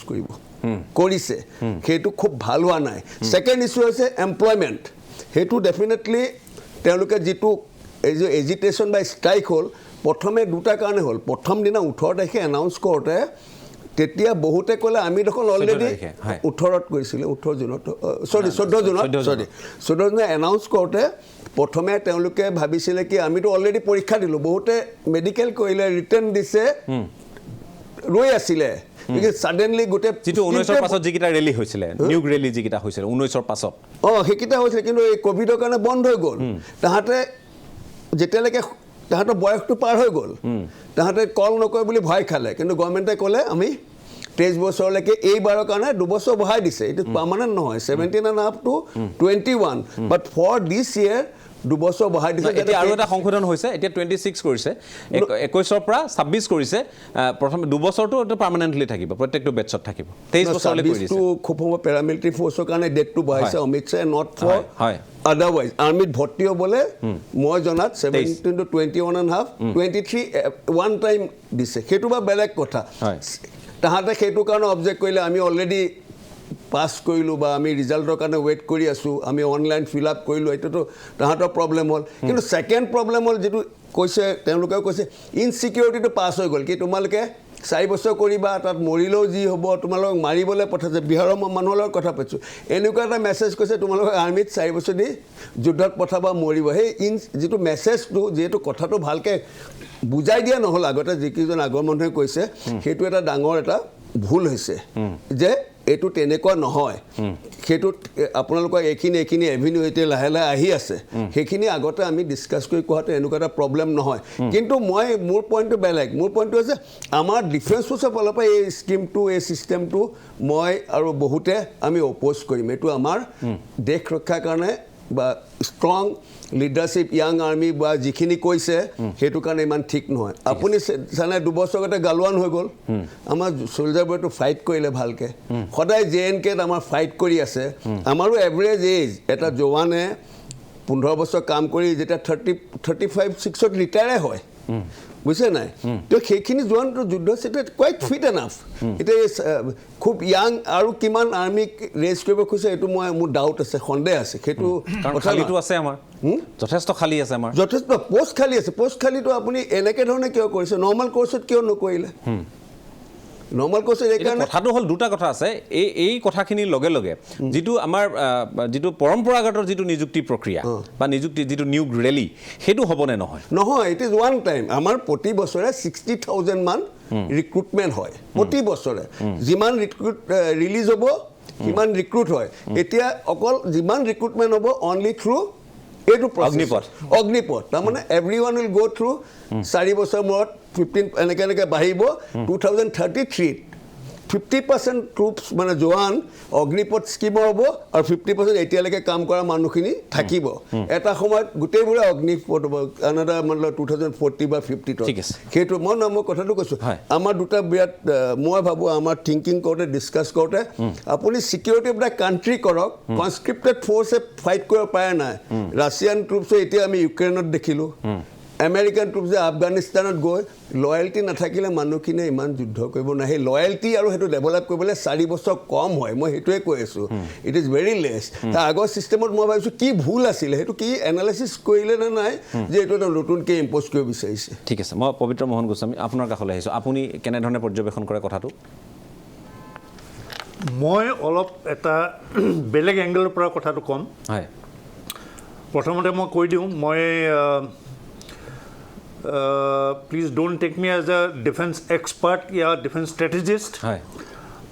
কৰিছে। সেইটো খুব ভাল হোৱা নাই। ছেকেণ্ড ইছ্যু হৈছে এমপ্লয়মেণ্ট। সেইটো ডেফিনেটলি তেওঁলোকে যিটো এজিটেশ্যন বা ষ্ট্ৰাইক হ'ল, প্ৰথমে দুটা কাৰণে হ'ল। প্ৰথম দিনা 18 তাৰিখে এনাউন্স কৰোঁতে তেতিয়া বহুতে ক'লে আমি দেখোন অলৰেডি 18ত কৰিছিলে, 14 জুনত এনাউন্স কৰোঁতে প্ৰথমে তেওঁলোকে ভাবিছিলে কি আমিতো অলৰেডি পৰীক্ষা দিলোঁ। বহুতে মেডিকেল কৰিলে, ৰিটাৰ্ণ দিছে, ৰৈ আছিলে। ছাডেনলি গোটেই যিটো 19ৰ পাছত যিকেইটা ৰেলী হৈছিলে, নিয়োগ ৰেলী যিকেইটা হৈছিলে 19ৰ পাছত, সেইকেইটা হৈছিলে। কিন্তু এই ক'ভিডৰ কাৰণে বন্ধ হৈ গ'ল। তাহাঁতে যেতিয়ালৈকে তাহাঁতৰ বয়সটো পাৰ হৈ গ'ল, তাহাঁতে কল নকৰে বুলি ভয় খালে। কিন্তু গভৰ্ণমেণ্টে ক'লে আমি 23 বছৰলৈকে এইবাৰৰ কাৰণে 2 বছৰ বঢ়াই দিছে এইটো পাৰ্মানেণ্ট নহয় 17.5 to 21 but for this year 2 বছৰ বঢ়াই দিছে এতিয়া আৰু এটা সংশোধন হৈছে এতিয়া 26 কৰিছে 21ৰ পৰা 26 কৰিছে প্ৰথম 2 বছৰটো এটা পাৰ্মানেন্টলি থাকিব প্ৰত্যেকটো বেটছত থাকিব 23 বছৰলৈ কৰি দিছে খুব সময় পেৰামিলিটাৰী ফ'ৰ্চৰ কাৰণে ডেটটো বঢ়াইছে অমিত শ্বাহে নট ফৰ আদাৰৱাইজ আৰ্মিত ভৰ্তি হ'বলৈ মই জনাত 17 to 21.5 23 ওৱান টাইম দিছে সেইটো বা বেলেগ কথা তাহাঁতে সেইটো কাৰণে অবজেক্ট কৰিলে আমি অলৰেডি পাছ কৰিলোঁ বা আমি ৰিজাল্টৰ কাৰণে ৱেইট কৰি আছোঁ আমি অনলাইন ফিল আপ কৰিলোঁ এইটোতো তাহাঁতৰ প্ৰব্লেম হ'ল কিন্তু ছেকেণ্ড প্ৰব্লেম হ'ল যিটো কৈছে তেওঁলোকেও কৈছে ইনচিকিউৰিটিটো পাছ হৈ গ'ল কি তোমালোকে 4 বছৰ কৰিবা তাত মৰিলেও যি হ'ব তোমালোকক মাৰিবলৈ পঠাইছে বিহাৰৰ মানুহৰ লগত কথা পাতিছোঁ এনেকুৱা এটা মেছেজ কৈছে তোমালোকক আৰ্মিত 4 বছৰ দি যুদ্ধত পঠাবা মৰিব সেই যিটো মেছেজটো যিহেতু কথাটো ভালকৈ বুজাই দিয়া নহ'ল আগতে যিকেইজন আগৰ মানুহে কৈছে সেইটো এটা ডাঙৰ এটা ভুল হৈছে যে এইটো তেনেকুৱা নহয় সেইটোত আপোনালোকৰ এইখিনি এভিনিউ এতিয়া লাহে লাহে আহি আছে সেইখিনি আগতে আমি ডিছকাছ কৰি কোৱাটো এনেকুৱা এটা প্ৰব্লেম নহয় কিন্তু মোৰ পইণ্টটো বেলেগ মোৰ পইণ্টটো হৈছে আমাৰ ডিফেন্স ফ'ৰ্চৰ ফালৰ পৰা এই স্কিমটো এই ছিষ্টেমটো মই আৰু বহুতে আমি অপ'জ কৰিম এইটো আমাৰ দেশ ৰক্ষাৰ কাৰণে বা ষ্ট্ৰং লিডাৰশ্বিপ ইয়াং আৰ্মি বা যিখিনি কৈছে সেইটো কাৰণে ইমান ঠিক নহয় আপুনি জানে 2 বছৰ আগতে গালৱান হৈ গ'ল আমাৰ চলজাৰবোৰেতো ফাইট কৰিলে ভালকৈ সদায় JNK আমাৰ ফাইট কৰি আছে আমাৰো এভাৰেজ এজ এটা জোৱানে 15 বছৰ কাম কৰি যেতিয়া 35-6ত ৰিটায়াৰে হয় বুজিছে নাই তো সেইখিনি জোৱানটো যুদ্ধ সেইটো কোৱাইট ফিট এনাফ এতিয়া খুব ইয়াং আৰু কিমান আৰ্মিক ৰেজ কৰিব খুজিছে এইটো মোৰ ডাউট আছে সন্দেহ আছে সেইটো খালীটো আছে আমাৰ যথেষ্ট খালী আছে আমাৰ যথেষ্ট পোষ্ট খালী আছে পোষ্ট খালীটো আপুনি এনেকৈ ধৰণে কিয় কৰিছে নৰ্মেল কোৰ্চত কিয় নকৰিলে নৰ্মেল কোৰ্চত এইকাৰণে কথাটো হ'ল দুটা কথা আছে এই কথাখিনিৰ লগে লগে যিটো আমাৰ যিটো পৰম্পৰাগত যিটো নিযুক্তি প্ৰক্ৰিয়া বা নিযুক্তি যিটো নিয়োগ ৰেলী সেইটো হ'বনে নহয় নহয় ইট ইজ ওৱান টাইম আমাৰ প্ৰতি বছৰে 60,000 মান ৰিক্ৰুটমেণ্ট হয় প্ৰতি বছৰে যিমান ৰিলিজ হ'ব সিমান ৰিক্ৰুট হয় এতিয়া অকল যিমান ৰিক্ৰুটমেণ্ট হ'ব অনলি থ্ৰু এইটো অগ্নিপথ তাৰমানে এভৰিৱান উইল গ' থ্ৰু 4 বছৰ মূৰত 15 এনেকৈ বাঢ়িব 2033 50% ট্ৰুপছ মানে জোৱান অগ্নিপথ স্কিমৰ হ'ব আৰু 50% এতিয়ালৈকে কাম কৰা মানুহখিনি থাকিব এটা সময়ত গোটেইবোৰে অগ্নিপথ হ'ব আনাদা মানে 2040 বা 50 সেইটো মই কথাটো কৈছোঁ আমাৰ দুটা বিৰাট মই ভাবোঁ আমাৰ থিংকিং কৰোঁতে ডিছকাছ কৰোঁতে আপুনি ছিকিউৰিটি অফ দ্য কাণ্ট্ৰি কৰক কনস্ক্ৰিপ্টেড ফ'ৰ্চে ফাইট কৰিব পাৰে নাই ৰাছিয়ান ট্ৰুপছে এতিয়া আমি ইউক্ৰেইনত দেখিলোঁ আমেৰিকান ট্ৰুপছে আফগানিস্তানত গৈ লয়েলটি নাথাকিলে মানুহখিনিয়ে ইমান যুদ্ধ কৰিব নোৱাৰে সেই লয়েলটি আৰু সেইটো ডেভেলপ কৰিবলৈ 4 বছৰ কম হয় মই সেইটোৱে কৈ আছোঁ ইট ইজ ভেৰি লেছ তাৰ আগৰ ছিষ্টেমত মই ভাবিছোঁ কি ভুল আছিলে সেইটো কি এনালাইচিছ কৰিলে নে নাই যে এইটো এটা নতুনকৈ ইম্প'জ কৰিব বিচাৰিছে ঠিক আছে মই পবিত্ৰ মোহন গোস্বামী আপোনাৰ কাষলৈ আহিছোঁ আপুনি কেনেধৰণে পৰ্যবেক্ষণ কৰে কথাটো মই অলপ এটা বেলেগ এংগেলৰ পৰা কথাটো ক'ম হয় প্ৰথমতে মই কৈ দিওঁ মই please don't take me as a defense expert or defense strategist.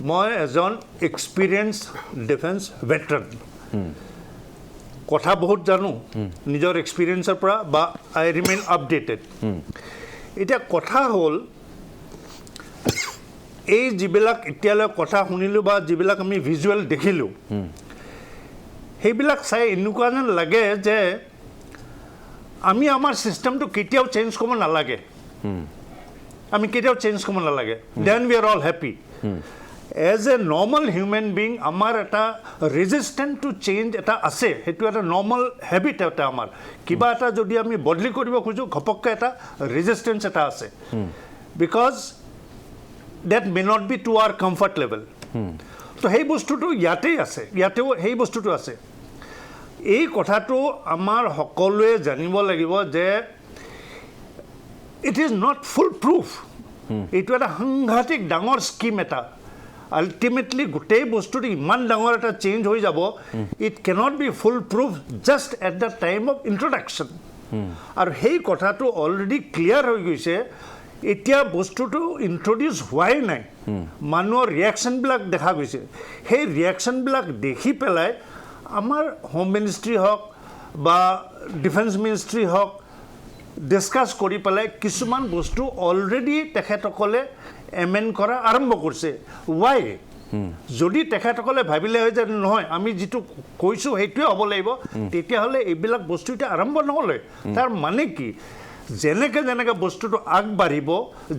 মই এজন experienced defense veteran. কথা বহুত জানো নিজৰ এক্সপিৰিয়েঞ্চৰ পৰা বা I remain updated. এতিয়া কথা হ'ল এই যিবিলাক এতিয়ালৈ কথা শুনিলোঁ বা যিবিলাক আমি ভিজুৱেল দেখিলোঁ সেইবিলাক চাই এনেকুৱা যেন লাগে যে আমি আমাৰ সিস্টেমটো কেতিয়াও চেঞ্জ কৰিব নালাগে আমি কেতিয়াও চেঞ্জ কৰিব নালাগে then we are all happy as a normal human being আমাৰ এটা ৰেজিষ্টেন্ট টু চেঞ্জ এটা আছে সেইটো এটা নৰ্মেল হেবিট এটা আমাৰ কিবা এটা যদি আমি বদলি কৰিব খোজো ঘপককৈ এটা ৰেজিষ্টেন্স এটা আছে because that may not be to our comfort level তো সেই বস্তুটো ইয়াতেই আছে ইয়াতেও সেই বস্তুটো আছে এই কথাটো আমাৰ সকলোৱে জানিব লাগিব যে it is not full proof এইটো এটা সাংঘাতিক ডাঙৰ স্কিম এটা আল্টিমেটলি গোটেই বস্তুটো ইমান ডাঙৰ এটা চেঞ্জ হৈ যাব it can't be fool proof just at the time of introduction আৰু সেই কথাটো অলৰেডি ক্লিয়াৰ হৈ গৈছে এতিয়া বস্তুটো ইন্ট্ৰডিউচ হোৱাই নাই মানুহৰ ৰিয়েকশ্যনবিলাক দেখা গৈছে সেই ৰিয়েকশ্যনবিলাক দেখি পেলাই আমাৰ হোম মিনিষ্ট্ৰী হওক বা ডিফেন্স মিনিষ্ট্ৰী হওক ডিছকাছ কৰি পেলাই কিছুমান বস্তু অলৰেডি তেখেতসকলে এমেণ্ড কৰা আৰম্ভ কৰিছে ৱাই যদি তেখেতসকলে ভাবিলে হয় যে নহয় আমি যিটো কৈছোঁ সেইটোৱে হ'ব লাগিব তেতিয়াহ'লে এইবিলাক বস্তু এতিয়া আৰম্ভ নহ'লে তাৰ মানে কি যেনেকৈ যেনেকৈ বস্তুটো আগবাঢ়িব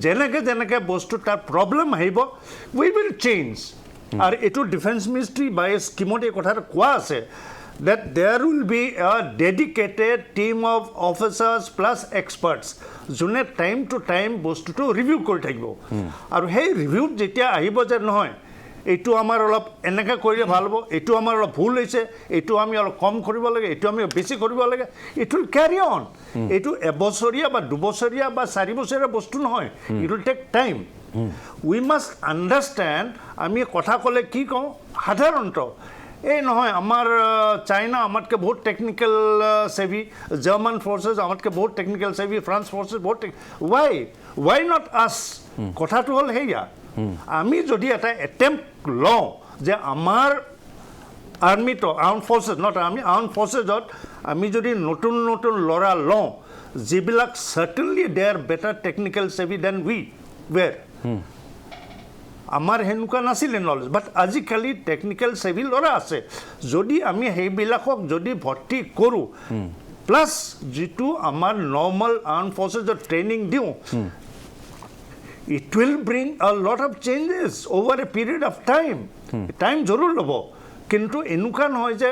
যেনেকৈ বস্তু তাৰ প্ৰব্লেম আহিব উই উইল চেঞ্জ আৰু এইটো ডিফেন্স মিনিষ্ট্ৰী বা এই স্কিমত এই কথাটো কোৱা আছে that there will be a dedicated team of officers plus experts যোনে টাইম টু টাইম বস্তুটো ৰিভিউ কৰি থাকিব আৰু সেই ৰিভিউত যেতিয়া আহিব যে নহয় এইটো আমাৰ অলপ এনেকৈ কৰিলে ভাল হ'ব এইটো আমাৰ অলপ ভুল হৈছে এইটো আমি অলপ কম কৰিব লাগে এইটো আমি বেছি কৰিব লাগে ইট উইল কেৰি অন এইটো এবছৰীয়া বা দুবছৰীয়া বা 4 বছৰীয়া বস্তু নহয় it will take time we must understand আমি কথা ক'লে কি কওঁ সাধাৰণতে এই নহয় আমাৰ চাইনা আমাতকৈ বহুত টেকনিকেল চেভি জাৰ্মান ফ'ৰ্চেছ আমাতকৈ বহুত টেকনিকেল চেভি ফ্ৰান্স ফ'ৰ্চেছ বহুত ৱাই নট আছ কথাটো হ'ল সেয়া আমি যদি এটা এটেম্প লওঁ যে আমাৰ আৰ্মিটো আৰ্ম ফ'ৰ্চেছ নট আমি আৰ্ম ফ'ৰ্চেছত আমি যদি নতুন নতুন ল'ৰা লওঁ যিবিলাক certainly they are better technical savvy than we were আমাৰ সেনেকুৱা নাছিলে নলেজ বাট আজিকালি টেকনিকেল চেভি ল'ৰা আছে যদি আমি সেইবিলাকক যদি ভৰ্তি কৰোঁ প্লাছ যিটো আমাৰ নৰ্মেল আৰ্ম ফ'ৰ্চেছত ট্ৰেইনিং দিওঁ it will bring a lot of changes over a period of time জৰুৰ ল'ব কিন্তু এনেকুৱা নহয় যে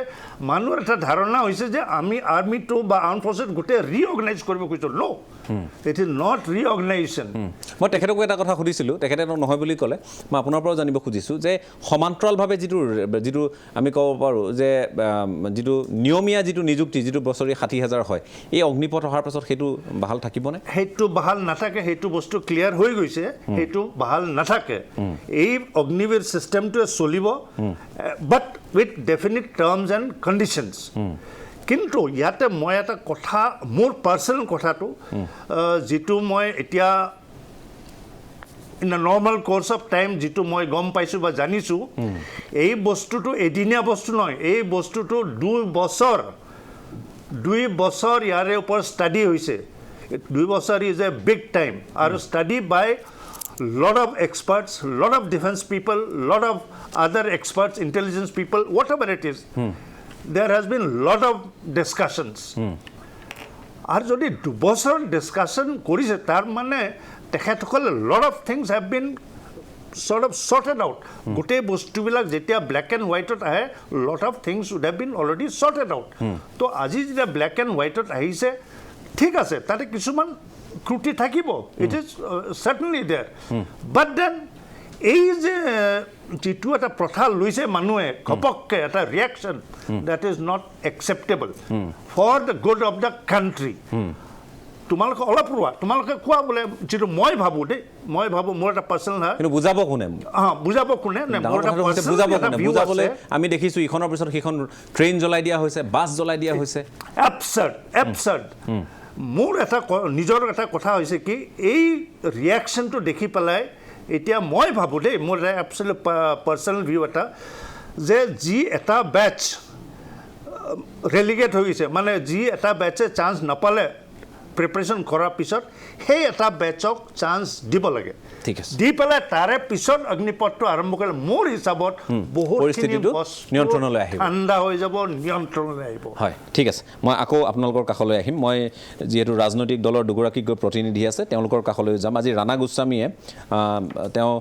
মানুহৰ এটা ধাৰণা হৈছে যে আমি আৰ্মিটো বা আৰ্ম ফ'ৰ্চেছ গোটেই ৰিঅৰ্গেনাইজ কৰিব খুজিছোঁ নো ইট ইজ নট ৰিঅৰ্গেনাইজেশ্যন মই তেখেতকো এটা কথা সুধিছিলোঁ তেখেতে নহয় বুলি ক'লে মই আপোনাৰ পৰাও জানিব খুজিছোঁ যে সমান্তৰালভাৱে যিটো আমি ক'ব পাৰোঁ যে যিটো নিয়মীয়া যিটো নিযুক্তি যিটো বছৰি 60,000 হয় এই অগ্নিপথ অহাৰ পাছত সেইটো বাহাল থাকিবনে সেইটো বাহাল নাথাকে সেইটো বস্তু ক্লিয়াৰ হৈ গৈছে সেইটো বাহাল নাথাকে এই অগ্নিবীৰ ছিষ্টেমটোৱে চলিব but with definite terms and conditions কিন্তু ইয়াতে মই এটা কথা মোৰ পাৰ্চনেল কথাটো যিটো মই এতিয়া in the normal course of time যিটো মই গম পাইছোঁ বা জানিছোঁ এই বস্তুটো এদিনীয়া বস্তু নহয় এই বস্তুটো 2 বছৰ ইয়াৰে ওপৰত ষ্টাডি হৈছে 2 বছৰ ইজ এ বিগ টাইম আৰু study by lot of experts, lot of defense people, lot of other experts, intelligence people, whatever it is. There has been lot of discussions. আর যদি 2 বছৰ ডিসকাশন কৰিছে তাৰ মানে তেখেতসকলে lot of things have been sort of sorted out. গোটেই বস্তুবিলাক যেতিয়া black and হোৱাইটত আহে lot of things would have been already sorted out. তো আজি যেতিয়া ব্ল্যাক এণ্ড হোৱাইটত আহিছে ঠিক আছে তাতে কিছুমান ক্ৰুটি থাকিব it is certainly there but then এই যে যিটো এটা প্ৰথা লৈছে মানুহে ঘপককৈ এটা reaction that is not acceptable for the good of the country তোমালোকে অলপ ৰোৱা তোমালোকে কোৱা বোলে যিটো মই ভাবোঁ দেই মই ভাবোঁ মোৰ এটা পাৰ্চনেল হয় কিন্তু বুজাব কোনে বুজাব কোনে বুজাবলৈ আমি দেখিছোঁ ইখনৰ পিছত সিখন ট্ৰেইন জ্বলাই দিয়া হৈছে বাছ জ্বলাই দিয়া হৈছে এবছাৰ্ড মোৰ এটা নিজৰ এটা কথা হৈছে কি এই ৰিয়েকশ্যনটো দেখি পেলাই এতিয়া মই ভাবোঁ দেই মোৰ এটা এবছলিউট পাৰ্চনেল ভিউ এটা যে যি এটা বেটছ ৰেলিগেট হৈ গৈছে মানে যি এটা বেটছে চান্স নাপালে প্ৰিপাৰেশ্যন কৰাৰ পিছত সেই এটা বেটছক চান্স দিব লাগে ঠিক আছে দি পেলাই তাৰে পিছত অগ্নিপথটো আৰম্ভ কৰিলে মোৰ হিচাপত বহুতখিনি নিয়ন্ত্ৰণলৈ আহিব ঠাণ্ডা হৈ যাব নিয়ন্ত্ৰণলৈ আহিব হয় ঠিক আছে মই আকৌ আপোনালোকৰ কাষলৈ আহিম মই যিহেতু ৰাজনৈতিক দলৰ দুগৰাকী প্ৰতিনিধি আছে তেওঁলোকৰ কাষলৈ যাম আজি ৰাণা গোস্বামীয়ে তেওঁ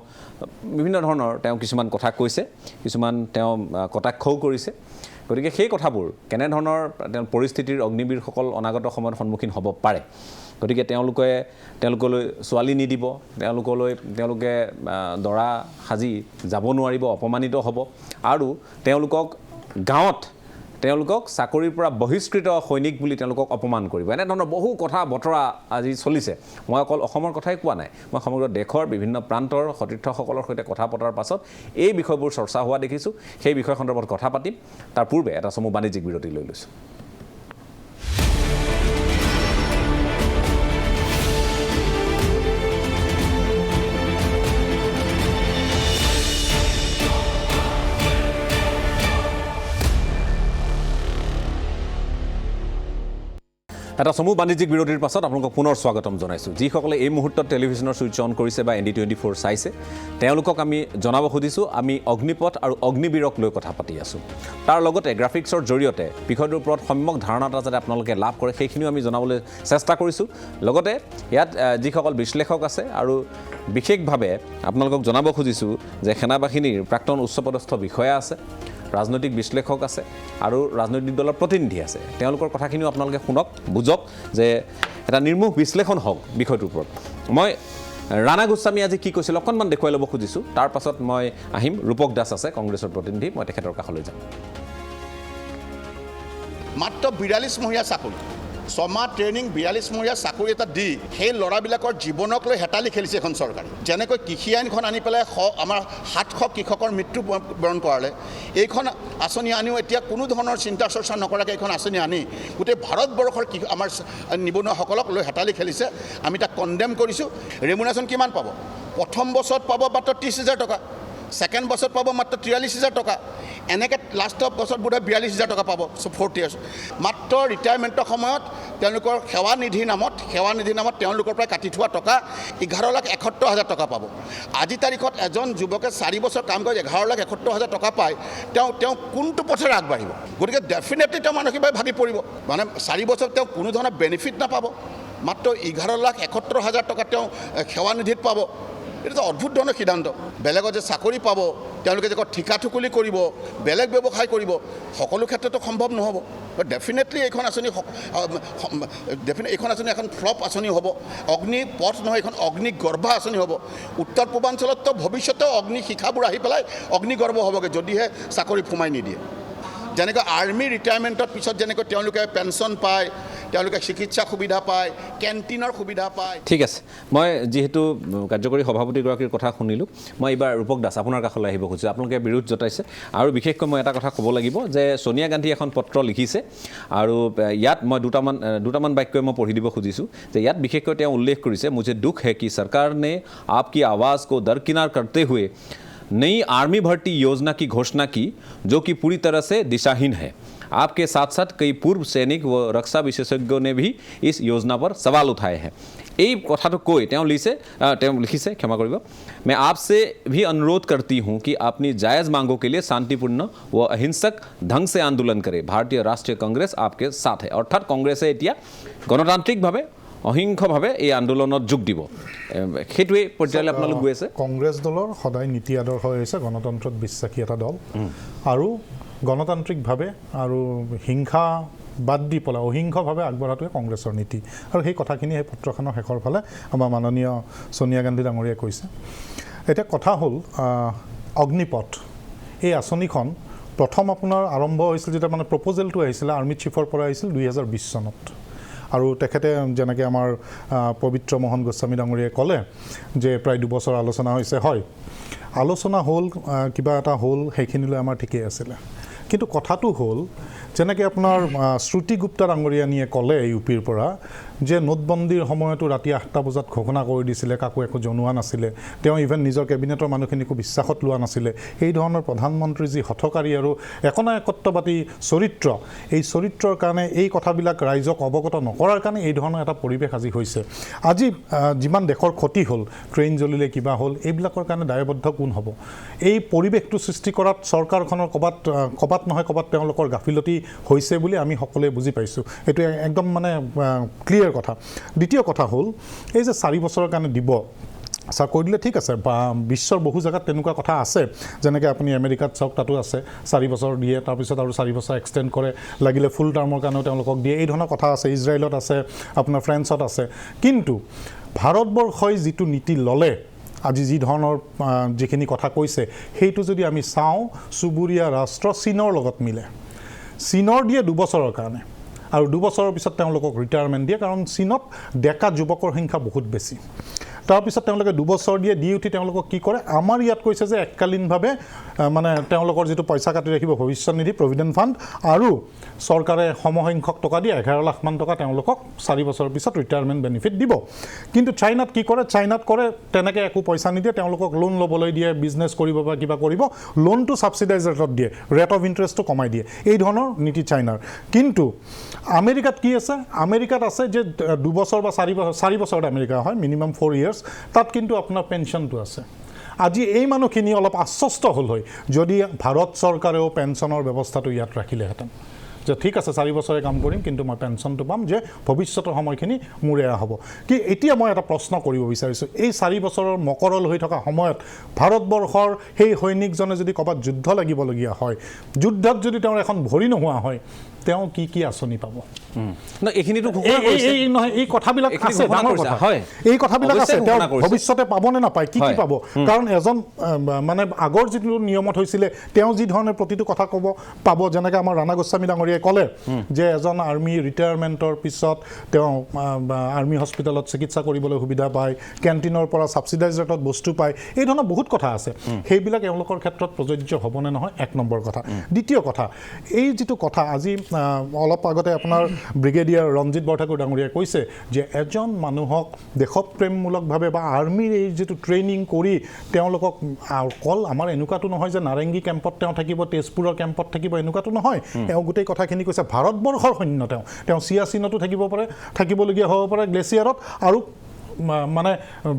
বিভিন্ন ধৰণৰ তেওঁ কিছুমান কথা কৈছে কিছুমান তেওঁ কটাক্ষও কৰিছে গতিকে সেই কথাবোৰ কেনেধৰণৰ পৰিস্থিতিৰ অগ্নিবীৰসকল অনাগত সময়ত সন্মুখীন হ'ব পাৰে গতিকে তেওঁলোকলৈ ছোৱালী নিদিব তেওঁলোকে দৰা সাজি যাব নোৱাৰিব অপমানিত হ'ব আৰু তেওঁলোকক চাকৰিৰ পৰা বহিষ্কৃত সৈনিক বুলি তেওঁলোকক অপমান কৰিব এনেধৰণৰ বহু কথা বতৰা আজি চলিছে মই অকল অসমৰ কথাই কোৱা নাই মই সমগ্ৰ দেশৰ বিভিন্ন প্ৰান্তৰ সতীৰ্থসকলৰ সৈতে কথা পতাৰ পাছত এই বিষয়বোৰ চৰ্চা হোৱা দেখিছোঁ সেই বিষয় সন্দৰ্ভত কথা পাতিম তাৰ পূৰ্বে এটা চমু বাণিজ্যিক বিৰতি লৈ লৈছোঁ এটা চমু বাণিজ্যিক বিৰতিৰ পাছত আপোনালোকক পুনৰ স্বাগতম জনাইছোঁ। যিসকলে এই মুহূৰ্তত টেলিভিশ্যনৰ ছুইচ অন কৰিছে বা ND24 চাইছে, তেওঁলোকক আমি জনাব খুজিছোঁ আমি অগ্নিপথ আৰু অগ্নিবীৰক লৈ কথা পাতি আছোঁ। তাৰ লগতে গ্ৰাফিক্সৰ জৰিয়তে বিষয়টোৰ ওপৰত সম্যক ধাৰণা এটা যাতে আপোনালোকে লাভ কৰে সেইখিনিও আমি জনাবলৈ চেষ্টা কৰিছোঁ। লগতে ইয়াত যিসকল বিশ্লেষক আছে আৰু বিশেষভাৱে আপোনালোকক জনাব খুজিছোঁ যে সেনাবাহিনীৰ প্ৰাক্তন উচ্চপদস্থ বিষয়া আছে, ৰাজনৈতিক বিশ্লেষক আছে আৰু ৰাজনৈতিক দলৰ প্ৰতিনিধি আছে। তেওঁলোকৰ কথাখিনিও আপোনালোকে শুনক, বুজক যে এটা নিৰ্মোহ বিশ্লেষণ হওক বিষয়টোৰ ওপৰত। মই ৰাণা গোস্বামী আজি কি কৈছিল অকণমান দেখুৱাই ল'ব খুজিছোঁ, তাৰ পাছত মই আহিম। ৰূপক দাস আছে কংগ্ৰেছৰ প্ৰতিনিধি, মই তেখেতৰ কাষলৈ যাম। মাত্ৰ 42 মহীয়া চাকৰি, 6 মাহ ট্ৰেইনিং, 42 মহীয়া চাকৰি এটা দি সেই ল'ৰাবিলাকৰ জীৱনক লৈ হেতালি খেলিছে এখন চৰকাৰে। যেনেকৈ কৃষি আইনখন আনি পেলাই আমাৰ 700 কৃষকৰ মৃত্যু বৰণ কৰালে, এইখন আঁচনি আনিও এতিয়া কোনো ধৰণৰ চিন্তা চৰ্চা নকৰাকৈ এইখন আঁচনি আনি গোটেই ভাৰতবৰ্ষৰ আমাৰ নিবনুৱাসকলক লৈ হেতালি খেলিছে। আমি তাক কণ্ডেম কৰিছোঁ। ৰেমুনেশ্যন কিমান পাব? প্ৰথম বছৰত পাব মাত্ৰ 30,000 টকা, ছেকেণ্ড বছৰত পাব মাত্ৰ 43,000 টকা, এনেকৈ লাষ্টৰ বছৰত বোধহয় 42,000 টকা পাব। 4 ইয়াৰ্ছ মাত্ৰ ৰিটায়াৰমেণ্টৰ সময়ত তেওঁলোকৰ সেৱা নিধিৰ নামত তেওঁলোকৰ পৰা কাটি থোৱা টকা 11,71,000 টকা পাব। আজি তাৰিখত এজন যুৱকে 4 বছৰ কাম কৰি 11,71,000 টকা পায়, তেওঁ কোনটো পথেৰে আগবাঢ়িব? গতিকে ডেফিনেটলি তেওঁ মানসিকভাৱে ভাগি পৰিব। মানে 4 বছৰ তেওঁ কোনো ধৰণৰ বেনিফিট নাপাব, মাত্ৰ 11,71,000 টকা তেওঁ সেৱা নিধিত পাব। এইটো অদ্ভুত ধৰণৰ সিদ্ধান্ত। বেলেগত যে চাকৰি পাব, তেওঁলোকে যে ঠিকা ঠুকুলি কৰিব, বেলেগ ব্যৱসায় কৰিব, সকলো ক্ষেত্ৰতো সম্ভৱ নহ'ব। ডেফিনেটলি এইখন আঁচনি এখন ফ্লপ আঁচনি হ'ব। অগ্নি পথ নহয়, এইখন অগ্নিগৰ্ভা আঁচনি হ'ব। উত্তৰ পূৰ্বাঞ্চলততো ভৱিষ্যতেও অগ্নি শিখাবোৰ আহি পেলাই অগ্নিগৰ্ভ হ'বগৈ যদিহে চাকৰি সোমাই নিদিয়ে। যেনেকৈ আৰ্মি ৰিটায়াৰমেণ্টৰ পিছত যেনেকৈ তেওঁলোকে পেঞ্চন পায়, তেওঁলোকে চিকিৎসা সুবিধা পায়, কেণ্টিনৰ সুবিধা পায়। ঠিক আছে, মই যিহেতু কাৰ্যকৰী সভাপতিগৰাকীৰ কথা শুনিলোঁ, মই এইবাৰ ৰূপক দাস আপোনাৰ কাষলৈ আহিব খুজিছোঁ। আপোনালোকে বিৰোধ জতাইছে আৰু বিশেষকৈ মই এটা কথা ক'ব লাগিব যে সোনিয়া গান্ধী এখন পত্ৰ লিখিছে আৰু ইয়াত মই দুটামান বাক্যই মই পঢ়ি দিব খুজিছোঁ যে ইয়াত বিশেষকৈ তেওঁ উল্লেখ কৰিছে, মুझे दुख है कि सरकार ने आपकी आवाज़ को दरकिनार करते हुए नई आर्मी भर्ती योजना की घोषणा की जो कि पूरी तरह से दिशाहीन है। आपके साथ साथ कई पूर्व सैनिक व रक्षा विशेषज्ञों ने भी इस योजना पर सवाल उठाए हैं। এই কথাটো কৈ তেওঁ লিখিছে, ক্ষমা কৰিব, मैं आपसे भी अनुरोध करती हूँ कि अपनी जायज़ मांगों के लिए शांतिपूर्ण व अहिंसक ढंग से आंदोलन करे। भारतीय राष्ट्रीय कांग्रेस आपके साथ है। অৰ্থাৎ কংগ্ৰেছে এতিয়া গণতান্ত্ৰিকভাৱে অহিংসভাৱে এই আন্দোলনত যোগ দিব, সেইটোৱে পৰ্যায়লৈ আপোনালোক গৈ আছে। কংগ্ৰেছ দলৰ সদায় নীতি আদৰ্শ হৈছে গণতন্ত্ৰত বিশ্বাসী এটা দল আৰু গণতান্ত্ৰিকভাৱে আৰু হিংসা বাদ দি পেলাই অহিংসভাৱে আগবঢ়াটোৱে কংগ্ৰেছৰ নীতি। আৰু সেই কথাখিনি সেই পত্ৰখনৰ শেষৰ ফালে আমাৰ মাননীয় সোনিয়া গান্ধী ডাঙৰীয়াই কৈছে। এতিয়া কথা হ'ল অগ্নিপথ, এই আঁচনিখন প্ৰথম আপোনাৰ আৰম্ভ হৈছিল যেতিয়া মানে প্ৰপ'জেলটো আহিছিলে আৰ্মি চিফৰ পৰা আহিছিল 2020 চনত। আৰু তেখেতে যেনেকৈ আমাৰ পবিত্ৰ মোহন গোস্বামী ডাঙৰীয়াই ক'লে যে প্ৰায় 2 বছৰ আলোচনা হৈছে। হয়, আলোচনা হ'ল, কিবা এটা হ'ল, সেইখিনিলৈ আমাৰ ঠিকেই আছিলে। কিন্তু কথাটো হ'ল যেনেকৈ আপোনাৰ শ্ৰুতি গুপ্তা ডাঙৰীয়ানীয়ে ক'লে ইউপিৰ পৰা যে নোটবন্দীৰ সময়তো ৰাতি 8টা বজাত ঘোষণা কৰি দিছিলে, কাকো একো জনোৱা নাছিলে, তেওঁ ইভেন নিজৰ কেবিনেটৰ মানুহখিনিকো বিশ্বাসত লোৱা নাছিলে। এই ধৰণৰ প্ৰধানমন্ত্ৰীৰ যি হঠকাৰী আৰু একনায়কত্ববাদী চৰিত্ৰ, এই চৰিত্ৰৰ কাৰণে এই কথাবিলাক ৰাইজক অৱগত নকৰাৰ কাৰণে এই ধৰণৰ এটা পৰিৱেশ আজি হৈছে। আজি যিমান দেশৰ ক্ষতি হ'ল, ট্ৰেইন জ্বলিলে, কিবা হ'ল, এইবিলাকৰ কাৰণে দায়বদ্ধ কোন হ'ব? এই পৰিৱেশটো সৃষ্টি কৰাত চৰকাৰখনৰ ক'বাত নহয় ক'বাত তেওঁলোকৰ গাফিলতি হৈছে বুলি আমি সকলোৱে বুজি পাইছোঁ। এইটো একদম মানে ক্লিয়াৰ কথা। দ্বিতীয় কথা হ'ল এই যে 4 বছৰৰ কাৰণে দিব, চাকৰি দিলে ঠিক আছে, বা বিশ্বৰ বহু জেগাত তেনেকুৱা কথা আছে, যেনেকৈ আপুনি আমেৰিকাত চাওক, তাতো আছে 4 বছৰ দিয়ে, তাৰপিছত আৰু 4 বছৰ এক্সটেণ্ড কৰে, লাগিলে ফুল টাৰ্মৰ কাৰণেও তেওঁলোকক দিয়ে, এই ধৰণৰ কথা আছে। ইজৰাইলত আছে, আপোনাৰ ফ্ৰান্সত আছে। কিন্তু ভাৰতবৰ্ষই যিটো নীতি ল'লে, আজি যি ধৰণৰ যিখিনি কথা কৈছে, সেইটো যদি আমি চাওঁ, চুবুৰীয়া ৰাষ্ট্ৰ চীনৰ লগত মিলে। চীনৰ দিয়ে 2 বছৰৰ কাৰণে আৰু 2 বছৰৰ পিছত তেওঁলোকক ৰিটায়াৰমেণ্ট দিয়ে, কাৰণ চীনত ডেকা যুৱকৰ সংখ্যা বহুত বেছি। তাৰপিছত তেওঁলোকে 2 বছৰ দিয়ে, দি উঠি তেওঁলোকক কি কৰে, আমাৰ ইয়াত কৈছে যে এককালীনভাৱে মানে তেওঁলোকৰ যিটো পইচা কাটি ৰাখিব ভৱিষ্যত নিধি প্ৰভিডেণ্ট ফাণ্ড, আৰু চৰকাৰে সমসংখ্যক টকা দিয়ে 11 লাখ মান টকা তেওঁলোকক 4 বছৰৰ পিছত ৰিটায়াৰমেণ্ট বেনিফিট দিব। কিন্তু চাইনাত কি কৰে, চাইনাত কৰে তেনেকৈ একো পইচা নিদিয়ে, তেওঁলোকক লোন ল'বলৈ দিয়ে, বিজনেছ কৰিব বা কিবা কৰিব, লোনটো ছাবচিডাইজ ৰেটত দিয়ে, ৰেট অফ ইণ্টাৰেষ্টটো কমাই দিয়ে, এই ধৰণৰ নীতি চাইনাৰ। কিন্তু আমেৰিকাত কি আছে, আমেৰিকাত আছে যে 2 বছৰ বা 4 বছৰত আমেৰিকা হয়, মিনিমাম 4 years, তাত কিন্তু আপোনাৰ পেঞ্চনটো আছে। আজি এই মানুহখিনি অলপ আশ্বস্ত হ'ল হয় যদি ভাৰত চৰকাৰেও পেঞ্চনৰ ব্যৱস্থাটো ইয়াত ৰাখিলেহেঁতেন, যে ঠিক আছে 4 বছৰে কাম কৰিম কিন্তু মই পেঞ্চনটো পাম, যে ভৱিষ্যতৰ সময়খিনি মোৰ এয়া হ'ব। কি এতিয়া মই এটা প্ৰশ্ন কৰিব বিচাৰিছোঁ, এই 4 বছৰৰ মকৰল হৈ থকা সময়ত ভাৰতবৰ্ষৰ সেই সৈনিকজনে যদি ক'ৰবাত যুদ্ধ লাগিবলগীয়া হয়, যুদ্ধত যদি তেওঁৰ এখন ভৰি নোহোৱা হয়, তেওঁ কি কি আঁচনি পাব? এইখিনিতো নহয়, এই কথাবিলাক আছে, ডাঙৰ কথা, এই কথাবিলাক আছে, তেওঁ ভৱিষ্যতে পাবনে নাপায়, কি কি পাব? কাৰণ এজন মানে আগৰ যিটো নিয়মত হৈছিলে, তেওঁ যি ধৰণে প্ৰতিটো কথা ক'ব পাব, যেনেকৈ আমাৰ ৰাণা গোস্বামী ডাঙৰীয়াই ক'লে যে এজন আৰ্মি ৰিটায়াৰমেণ্টৰ পিছত তেওঁ আৰ্মি হস্পিটেলত চিকিৎসা কৰিবলৈ সুবিধা পায়, কেণ্টিনৰ পৰা ছাবচিডাইজ ৰেটত বস্তু পায়, এই ধৰণৰ বহুত কথা আছে। সেইবিলাক এওঁলোকৰ ক্ষেত্ৰত প্ৰযোজ্য হ'বনে নহয়, 1 নম্বৰ কথা। দ্বিতীয় কথা, এই যিটো কথা আজি অলপ আগতে আপোনাৰ ব্ৰিগেডিয়াৰ ৰঞ্জিত বৰঠাকুৰ ডাঙৰীয়াই কৈছে যে এজন মানুহক দেশপ্ৰেমমূলকভাৱে বা আৰ্মিৰ এই যিটো ট্ৰেইনিং কৰি তেওঁলোকক অকল আমাৰ এনেকুৱাটো নহয় যে নাৰেংগী কেম্পত তেওঁ থাকিব, তেজপুৰৰ কেম্পত থাকিব, এনেকুৱাটো নহয়। তেওঁ গোটেই কথাখিনি কৈছে ভাৰতবৰ্ষৰ সৈন্য, তেওঁ চিয়াচিনতো থাকিব পাৰে, থাকিবলগীয়া হ'ব পাৰে গ্লেছিয়াৰত, আৰু মানে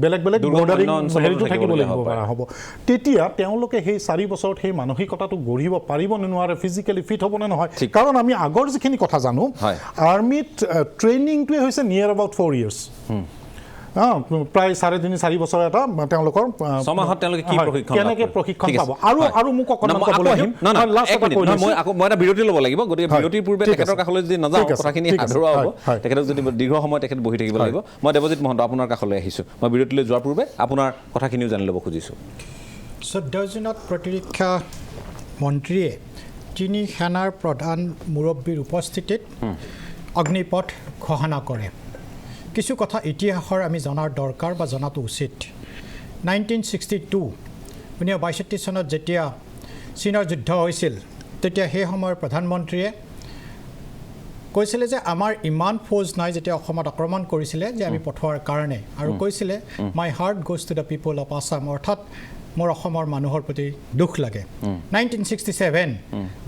বেলেগ বেলেগ বৰ্ডাৰিং হেৰিটো থাকিবলৈ হ'ব। তেতিয়া তেওঁলোকে সেই 4 বছৰত সেই মানসিকতাটো গঢ়িব পাৰিব নে নোৱাৰে, ফিজিকেলি ফিট হ'বনে নহয়? কাৰণ আমি আগৰ যিখিনি কথা জানো, আৰ্মিত ট্ৰেইনিংটোৱে হৈছে নিয়াৰ এবাউট 4 years, প্ৰায় 3.5-4 বছৰ এটা তেওঁলোকৰ ছমাহত তেওঁলোকে কি কেনেকৈ প্ৰশিক্ষণ পাব। আৰু মোক মই এটা বিৰতি ল'ব লাগিব, গতিকে বিৰতিৰ পূৰ্বে তেখেতৰ কাষলৈ যদি নাযাওঁ কথাখিনি আধৰুৱা হ'ব, তেখেতক যদি দীৰ্ঘ সময় তেখেত বহি থাকিব লাগিব। মই দেৱজিৎ মহন্ত আপোনাৰ কাষলৈ আহিছোঁ, মই বিৰতিলৈ যোৱাৰ পূৰ্বে আপোনাৰ কথাখিনিও জানি ল'ব খুজিছোঁ। 14 জুনত প্ৰতিৰক্ষা মন্ত্ৰীয়ে 3 সেনাৰ প্ৰধান মুৰব্বীৰ উপস্থিতিত অগ্নিপথ ঘোষণা কৰে। কিছু কথা ইতিহাসৰ আমি জনাৰ দৰকাৰ বা জনাটো উচিত। 1962 1962 চনত যেতিয়া চীনৰ যুদ্ধ হৈছিল, তেতিয়া সেই সময়ৰ প্ৰধানমন্ত্ৰীয়ে কৈছিলে যে আমাৰ ইমান ফৌজ নাই, যেতিয়া অসমত আক্ৰমণ কৰিছিলে, যে আমি পঠোৱাৰ কাৰণে, আৰু কৈছিলে my heart goes to the people of Assam, অৰ্থাৎ মোৰ অসমৰ মানুহৰ প্ৰতি দুখ লাগে। 1967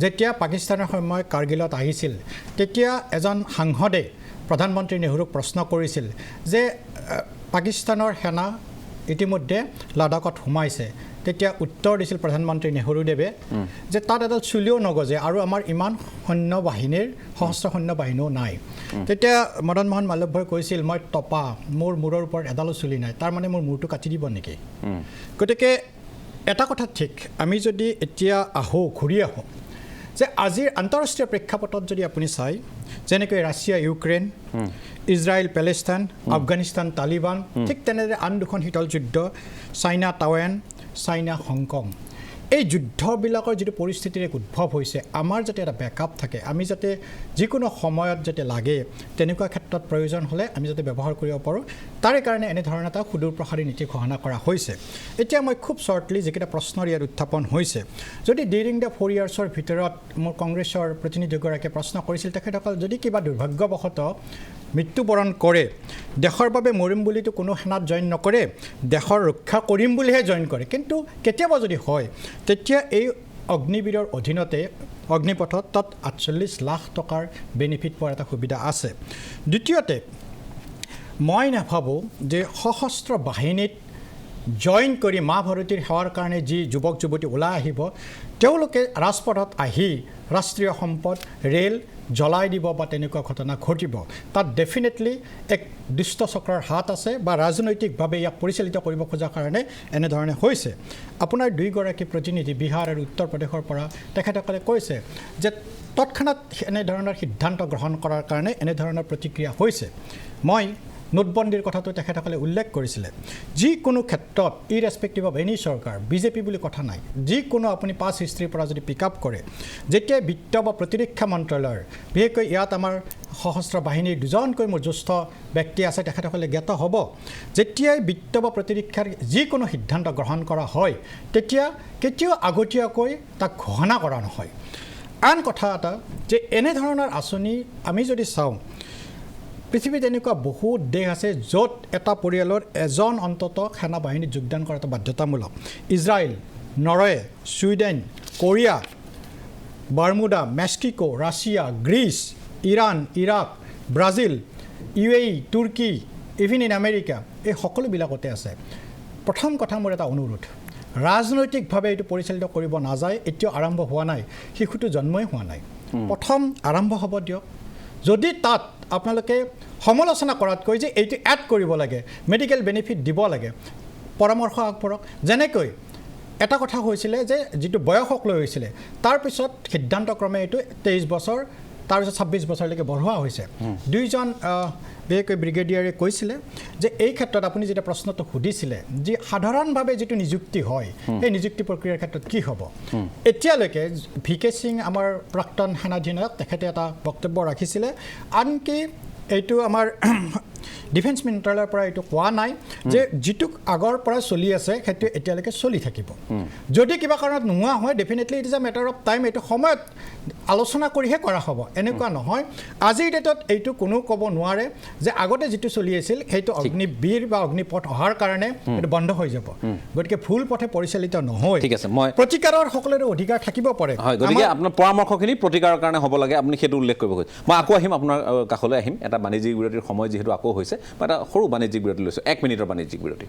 যেতিয়া পাকিস্তানৰ সময় কাৰ্গিলত আহিছিল, তেতিয়া এজন সাংসদে প্ৰধানমন্ত্ৰী নেহৰুক প্ৰশ্ন কৰিছিল যে পাকিস্তানৰ সেনা ইতিমধ্যে লাডাখত সোমাইছে। তেতিয়া উত্তৰ দিছিল প্ৰধানমন্ত্ৰী নেহৰুদেৱে যে তাত এডাল চুলিও নগজে, আৰু আমাৰ ইমান সৈন্য বাহিনীৰ সশস্ত্ৰ সৈন্য বাহিনীও নাই। তেতিয়া মদন মোহন মালব্যই কৈছিল, মই টপা, মোৰ মূৰৰ ওপৰত এডালো চুলি নাই, তাৰমানে মোৰ মূৰটো কাটি দিব নেকি? গতিকে এটা কথা ঠিক, আমি যদি এতিয়া ঘূৰি আহোঁ যে আজিৰ আন্তঃৰাষ্ট্ৰীয় প্ৰেক্ষাপটত যদি আপুনি চায়, যেনেকৈ Russia Ukraine, Israel Palestine, Afghanistan Taliban, ঠিক তেনেদৰে আন 2খন শীতল যুদ্ধ, চাইনা টাইৱান, চাইনা হংকং, এই যুদ্ধবিলাকৰ যিটো পৰিস্থিতিৰ এক উদ্ভৱ হৈছে, আমাৰ যাতে এটা বেকআপ থাকে, আমি যাতে যিকোনো সময়ত যাতে লাগে তেনেকুৱা ক্ষেত্ৰত প্ৰয়োজন হ'লে আমি যাতে ব্যৱহাৰ কৰিব পাৰোঁ, তাৰে কাৰণে এনেধৰণৰ এটা সুদূৰ প্ৰসাৰী নীতি ঘোষণা কৰা হৈছে। এতিয়া মই খুব শ্বৰ্টলি যিকেইটা প্ৰশ্নৰ ইয়াত উত্থাপন হৈছে, যদি ডিউৰিং দ্য 4 yearsৰ ভিতৰত মোৰ কংগ্ৰেছৰ প্ৰতিনিধিগৰাকীয়ে প্ৰশ্ন কৰিছিল, তেখেতসকল যদি কিবা দুৰ্ভাগ্যবশতঃ মৃত্যুবৰণ কৰে, দেশৰ বাবে মৰিম বুলিতো কোনো সেনাত জইন নকৰে, দেশৰ ৰক্ষা কৰিম বুলিহে জইন কৰে। কিন্তু কেতিয়াবা যদি হয়, তেতিয়া এই অগ্নিবীৰৰ অধীনতে অগ্নিপথত তাত 48 লাখ টকাৰ বেনিফিট পোৱাৰ এটা সুবিধা আছে। দ্বিতীয়তে, মই নাভাবোঁ যে সশস্ত্ৰ বাহিনীত জইন কৰি মা ভাৰতীৰ সেৱাৰ কাৰণে যি যুৱক যুৱতী ওলাই আহিব, তেওঁলোকে ৰাজপথত আহি ৰাষ্ট্ৰীয় সম্পদ ৰেল জ্বলাই দিব বা তেনেকুৱা ঘটনা ঘটিব। তাত ডেফিনেটলি এক দুষ্ট চক্ৰৰ হাত আছে, বা ৰাজনৈতিকভাৱে ইয়াক পৰিচালিত কৰিব খোজাৰ কাৰণে এনেধৰণে হৈছে। আপোনাৰ 2গৰাকী প্ৰতিনিধি বিহাৰ আৰু উত্তৰ প্ৰদেশৰ পৰা, তেখেতসকলে কৈছে যে তৎক্ষণাত এনেধৰণৰ সিদ্ধান্ত গ্ৰহণ কৰাৰ কাৰণে এনেধৰণৰ প্ৰতিক্ৰিয়া হৈছে। মই নোটবন্দীৰ কথাটো তেখেতসকলে উল্লেখ কৰিছিলে যিকোনো ক্ষেত্ৰত ইৰেছপেক্টিভ অফ এনি চৰকাৰ বিজেপি বুলি কথা নাই যিকোনো আপুনি পাছ হিষ্ট্ৰীৰ পৰা যদি পিক আপ কৰে যেতিয়াই বিত্ত বা প্ৰতিৰক্ষা মন্ত্ৰালয়ৰ বিশেষকৈ ইয়াত আমাৰ সশস্ত্ৰ বাহিনীৰ দুজনকৈ মোৰ জ্যেষ্ঠ ব্যক্তি আছে তেখেতসকলে জ্ঞাত হ'ব যেতিয়াই বিত্ত বা প্ৰতিৰক্ষাৰ যিকোনো সিদ্ধান্ত গ্ৰহণ কৰা হয় তেতিয়া কেতিয়াও আগতীয়াকৈ তাক ঘোষণা কৰা নহয় আন কথা এটা যে এনেধৰণৰ আঁচনি আমি যদি চাওঁ পৃথিৱীত এনেকুৱা বহুত দেশ আছে য'ত এটা পৰিয়ালৰ এজন অন্তত সেনা বাহিনীত যোগদান কৰাটো বাধ্যতামূলক Israel Norway Sweden Korea Bermuda Mexico Russia Greece Iran Iraq Brazil UAE Turkey even in America এই সকলোবিলাকতে আছে প্ৰথম কথা মোৰ এটা অনুৰোধ ৰাজনৈতিকভাৱে এইটো পৰিচালিত কৰিব নাযায় এতিয়াও আৰম্ভ হোৱা নাই শিশুটো জন্মই হোৱা নাই প্ৰথম আৰম্ভ হ'ব দিয়ক যদি তাত আপোনালোকে সমালোচনা কৰাতকৈ যে এইটো এড কৰিব লাগে মেডিকেল বেনিফিট দিব লাগে পৰামৰ্শ আগবঢ়াওক যেনেকৈ এটা কথা হৈছিলে যে যিটো বয়সক লৈ হৈছিলে তাৰপিছত সিদ্ধান্তক্ৰমে এইটো 23 বছৰ তাৰপিছত 26 বছৰলৈকে বঢ়োৱা হৈছে দুইজন বিশেষকৈ ব্ৰিগেডিয়াৰে কৈছিলে যে এই ক্ষেত্ৰত আপুনি যেতিয়া প্ৰশ্নটো সুধিছিলে যে সাধাৰণভাৱে যিটো নিযুক্তি হয় সেই নিযুক্তি প্ৰক্ৰিয়াৰ ক্ষেত্ৰত কি হ'ব এতিয়ালৈকে VK সিং আমাৰ প্ৰাক্তন সেনাধিনায়ক তেখেতে এটা বক্তব্য ৰাখিছিলে আনকি এইটো আমাৰ ডিফেন্স মন্ত্ৰালয়ৰ পৰা এইটো কোৱা নাই যে যিটো আগৰ পৰা চলি আছে সেইটো এতিয়ালৈকে চলি থাকিব যদি কিবা কাৰণত নোহোৱা হয় definitely it is a matter of time এইটো সময়ত আলোচনা কৰিহে কৰা হ'ব এনেকুৱা নহয় আজিৰ ডেটত এইটো কোনো ক'ব নোৱাৰে যে আগতে যিটো চলি আছিল সেইটো অগ্নিবীৰ বা অগ্নিপথ অহাৰ কাৰণে এইটো বন্ধ হৈ যাব গতিকে ফুল পথে পৰিচালিত নহয় ঠিক আছে মই প্ৰতিকাৰৰ সকলোৰে অধিকাৰ থাকিব পাৰে হয় গতিকে আপোনাৰ পৰামৰ্শখিনি প্ৰতিকাৰৰ কাৰণে হ'ব লাগে আপুনি সেইটো উল্লেখ কৰিব গৈছে মই আকৌ আহিম আপোনাৰ কাষলৈ আহিম এটা বাণিজ্যিক বিৰতিৰ সময় যিহেতু আকৌ হৈছে বা এটা সৰু বাণিজ্যিক বিৰতি লৈছোঁ 1 মিনিটৰ বাণিজ্যিক বিৰতি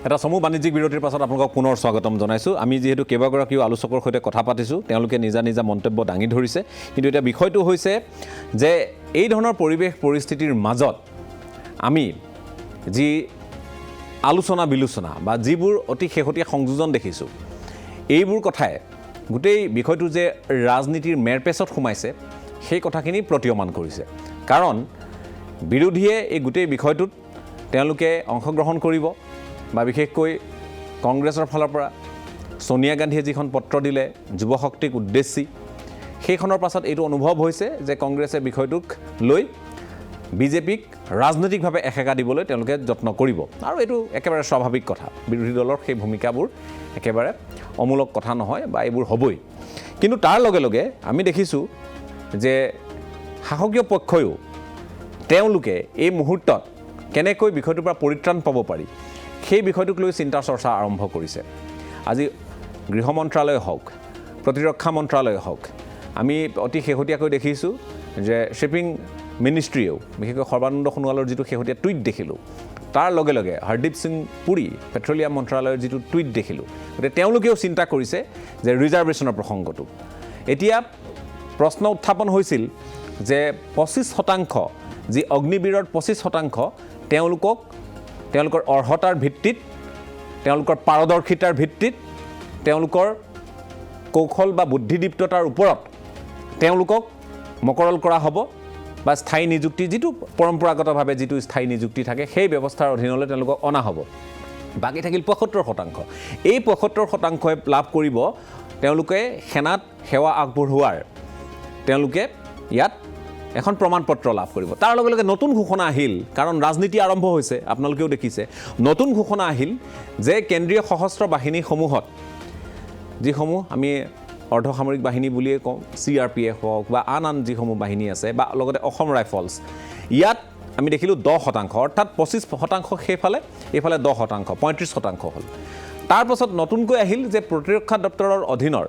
এটা চমু বাণিজ্যিক বিৰতিৰ পাছত আপোনালোকক পুনৰ স্বাগতম জনাইছোঁ আমি যিহেতু কেইবাগৰাকীও আলোচকৰ সৈতে কথা পাতিছোঁ তেওঁলোকে নিজা নিজা মন্তব্য দাঙি ধৰিছে কিন্তু এতিয়া বিষয়টো হৈছে যে এই ধৰণৰ পৰিৱেশ পৰিস্থিতিৰ মাজত আমি যি আলোচনা বিলোচনা বা যিবোৰ অতি শেহতীয়া সংযোজন দেখিছোঁ এইবোৰ কথাই গোটেই বিষয়টো যে ৰাজনীতিৰ মেৰপেচত সোমাইছে সেই কথাখিনি প্ৰতীয়মান কৰিছে কাৰণ বিৰোধীয়ে এই গোটেই বিষয়টোত তেওঁলোকে অংশগ্ৰহণ কৰিব বা বিশেষকৈ কংগ্ৰেছৰ ফালৰ পৰা সোনিয়া গান্ধীয়ে যিখন পত্ৰ দিলে যুৱ শক্তিক উদ্দেশ্যি সেইখনৰ পাছত এইটো অনুভৱ হৈছে যে কংগ্ৰেছে বিষয়টোক লৈ বিজেপিক ৰাজনৈতিকভাৱে একেকা দিবলৈ তেওঁলোকে যত্ন কৰিব আৰু এইটো একেবাৰে স্বাভাৱিক কথা বিৰোধী দলৰ সেই ভূমিকাবোৰ একেবাৰে অমূলক কথা নহয় বা এইবোৰ হ'বই কিন্তু তাৰ লগে লগে আমি দেখিছোঁ যে শাসকীয় পক্ষয়ো তেওঁলোকে এই মুহূৰ্তত কেনেকৈ বিষয়টোৰ পৰা পৰিত্ৰাণ পাব পাৰি সেই বিষয়টোক লৈ চিন্তা চৰ্চা আৰম্ভ কৰিছে আজি গৃহ মন্ত্ৰালয় হওক প্ৰতিৰক্ষা মন্ত্ৰালয় হওক আমি অতি শেহতীয়াকৈ দেখিছোঁ যে শ্বিপিং মিনিষ্ট্ৰীয়েও বিশেষকৈ সৰ্বানন্দ সোণোৱালৰ যিটো শেহতীয়া টুইট দেখিলোঁ তাৰ লগে লগে হৰদীপ সিং পুৰী পেট্ৰলিয়াম মন্ত্ৰালয়ৰ যিটো টুইট দেখিলোঁ গতিকে তেওঁলোকেও চিন্তা কৰিছে যে ৰিজাৰ্ভেশ্যনৰ প্ৰসংগটো এতিয়া প্ৰশ্ন উত্থাপন হৈছিল যে 25% যি অগ্নিবীৰৰ 25% তেওঁলোকৰ অৰ্হতাৰ ভিত্তিত তেওঁলোকৰ পাৰদৰ্শিতাৰ ভিত্তিত তেওঁলোকৰ কৌশল বা বুদ্ধিদীপ্ততাৰ ওপৰত তেওঁলোকক মকৰল কৰা হ'ব বা স্থায়ী নিযুক্তি যিটো পৰম্পৰাগতভাৱে যিটো স্থায়ী নিযুক্তি থাকে সেই ব্যৱস্থাৰ অধীনলৈ তেওঁলোকক অনা হ'ব বাকী থাকিল 75% এই 75% লাভ কৰিব তেওঁলোকে সেনাত সেৱা আগবঢ়োৱাৰ তেওঁলোকে ইয়াত এখন প্ৰমাণপত্ৰ লাভ কৰিব তাৰ লগে লগে নতুন ঘোষণা আহিল কাৰণ ৰাজনীতি আৰম্ভ হৈছে আপোনালোকেও দেখিছে নতুন ঘোষণা আহিল যে কেন্দ্ৰীয় সশস্ত্ৰ বাহিনীসমূহত যিসমূহ আমি অৰ্ধসামৰিক বাহিনী বুলিয়ে কওঁ CRPF হওক বা আন যিসমূহ বাহিনী আছে বা লগতে অসম ৰাইফলছ ইয়াত আমি দেখিলোঁ 10% অৰ্থাৎ 25% সেইফালে এইফালে 10% 35% হ'ল তাৰপাছত নতুনকৈ আহিল যে প্ৰতিৰক্ষা দপ্তৰৰ অধীনৰ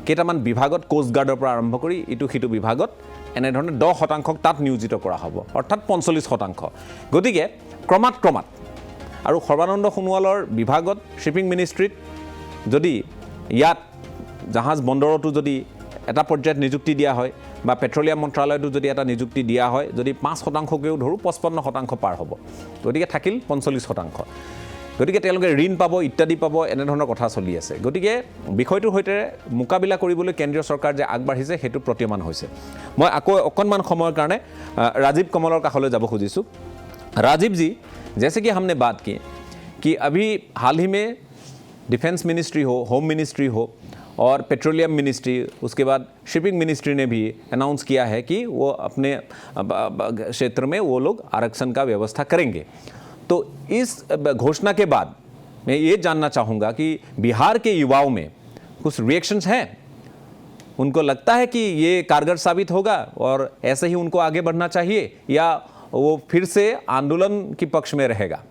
কেইটামান বিভাগত কোষ্ট গাৰ্ডৰ পৰা আৰম্ভ কৰি ইটো সিটো বিভাগত এনেধৰণে 10% তাত নিয়োজিত কৰা হ'ব অৰ্থাৎ 45% গতিকে ক্ৰমাৎ আৰু সৰ্বানন্দ সোণোৱালৰ বিভাগত শ্বিপিং মিনিষ্ট্ৰীত যদি ইয়াত জাহাজ বন্দৰতো যদি এটা পৰ্যায়ত নিযুক্তি দিয়া হয় বা পেট্ৰলিয়াম মন্ত্ৰালয়তো যদি এটা নিযুক্তি দিয়া হয় যদি 5%কেও ধৰোঁ 55% পাৰ হ'ব গতিকে থাকিল 45%। গতিকে তেওঁলোকে ঋণ পাব ইত্যাদি পাব এনেধৰণৰ কথা চলি আছে। গতিকে বিষয়টোৰ সৈতে মোকাবিলা কৰিবলৈ কেন্দ্ৰীয় চৰকাৰ যে আগবাঢ়িছে সেইটো প্ৰতীয়মান হৈছে। মই আকৌ অকণমান সময়ৰ কাৰণে ৰাজীৱ কমলৰ কাষলৈ যাব খুজিছোঁ। राजीव जी, जैसे कि हमने बात की कि अभी हाल ही में डिफेंस मिनिस्ट्री हो, होम मिनिस्ट्री हो और पेट्रोलियम मिनिस्ट्री, उसके बाद शिपिंग मिनिस्ट्री ने भी अनाउंस किया है कि वो अपने क्षेत्र में वो लोग आरक्षण का व्यवस्था करेंगे। तो इस घोषणा के बाद मैं ये जानना चाहूँगा कि बिहार के युवाओं में कुछ रिएक्शंस हैं, उनको लगता है कि ये कारगर साबित होगा और ऐसे ही उनको आगे बढ़ना चाहिए या वो फिर से आंदोलन के पक्ष में रहेगा?